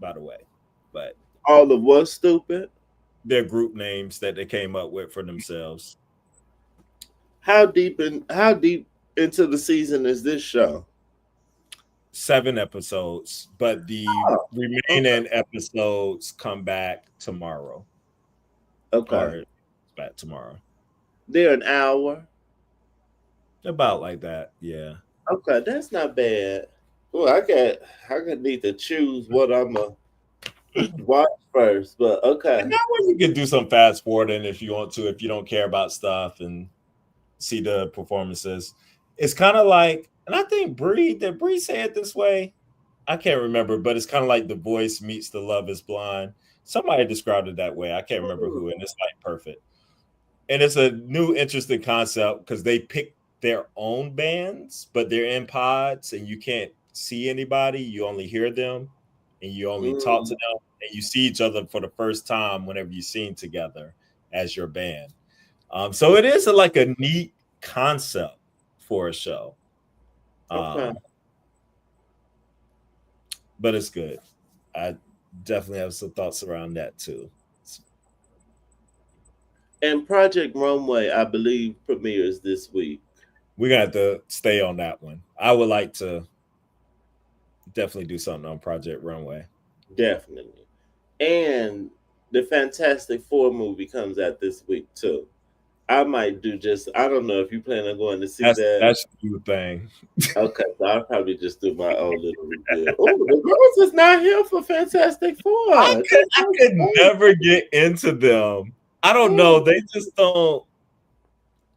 by the way, but all of what's stupid. they're group names that they came up with for themselves. How deep into the season is this show? 7 episodes, but the Oh, okay. remaining episodes come back tomorrow Okay. or back tomorrow. They're an hour. About like that, yeah. Okay, that's not bad. Well, I got need to choose what I'm gonna watch first, but And okay. that way you can do some fast forwarding if you want to, if you don't care about stuff and see the performances. It's kind of like, and I think did Bree say it this way? I can't remember, but it's kind of like The Voice meets The Love Is Blind. Somebody described it that way. I can't remember Hmm. who, and it's like perfect. And it's a new, interesting concept because they pick their own bands, but they're in pods, and you can't see anybody. You only hear them, and you only talk to Mm, them, and you see each other for the first time whenever you sing together as your band. So it is like a neat concept for a show. okay. Um, but it's good. I definitely have some thoughts around that too. And Project Runway, I believe, premieres this week. We're gonna have to stay on that one. I would like to definitely do something on Project Runway. Definitely. And the Fantastic Four movie comes out this week too. I might do just I don't know if you plan on going to see That's that. that's your thing. Okay, so I'll probably just do my own little review. Oh, the girls is not here for Fantastic Four. That's I so could funny. never get into them. I don't know. Oh, They just don't.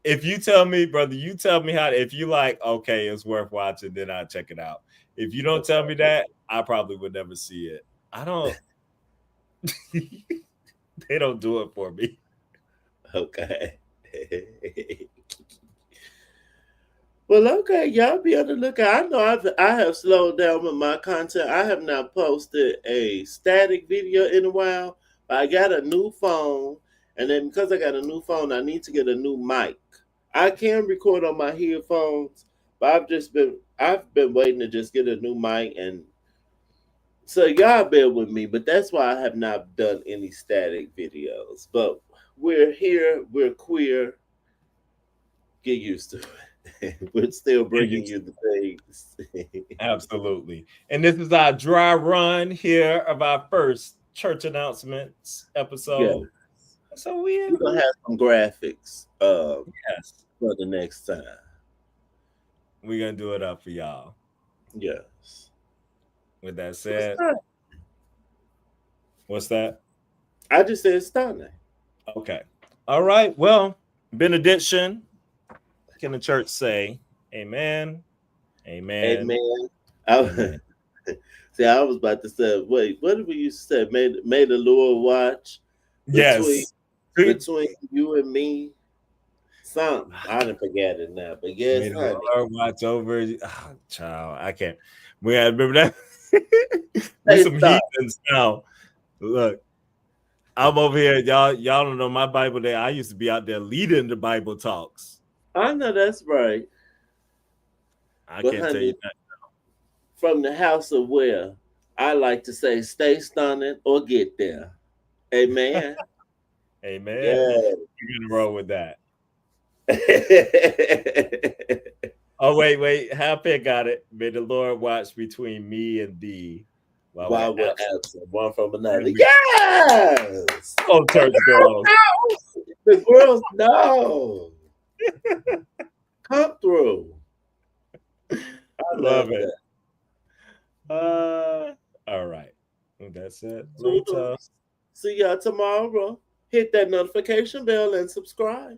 If you tell me, brother, you tell me how. If you like, okay, it's worth watching, then I check it out. If you don't tell okay. me that, I probably would never see it. I don't. They don't do it for me. Okay. Well, okay, y'all be on the lookout. I know I have slowed down with my content. I have not posted a static video in a while, but I got a new phone, and then because I got a new phone, I need to get a new mic. I can record on my headphones, but I've been waiting to just get a new mic and So y'all bear with me, but that's why I have not done any static videos. But we're here, we're queer. Get used to it. We're still bringing you the things. Absolutely. And this is our dry run here of our first church announcements episode. Yeah. So We're gonna have some graphics yes, for the next time. we're gonna do it up for y'all. Yes. With that said, what's that? I just said stunning. Okay. All right. Well, benediction. Can the church say amen? Amen. Amen. Amen. See, I was about to say, wait, what did we used to say? May the Lord watch Yes. between you and me. Something. I didn't forget it now. But yes, May the honey. Lord watch over. Oh, child, I can't. We gotta remember that. We some heathens now. Look, I'm over here. Y'all don't know my Bible day. I used to be out there leading the Bible talks. I know that's right. I But can't honey, tell you that. from the house of where I like to say, stay stunning or get there. Amen. Amen. Yeah. You're gonna roll with that. Oh, wait. Happy got it. May the Lord watch between me and thee while we're absent, one from another. Yes. Oh, church girls. The girls know. Come through. I love it. that. All right. That's it. See y'all tomorrow. Hit that notification bell and subscribe.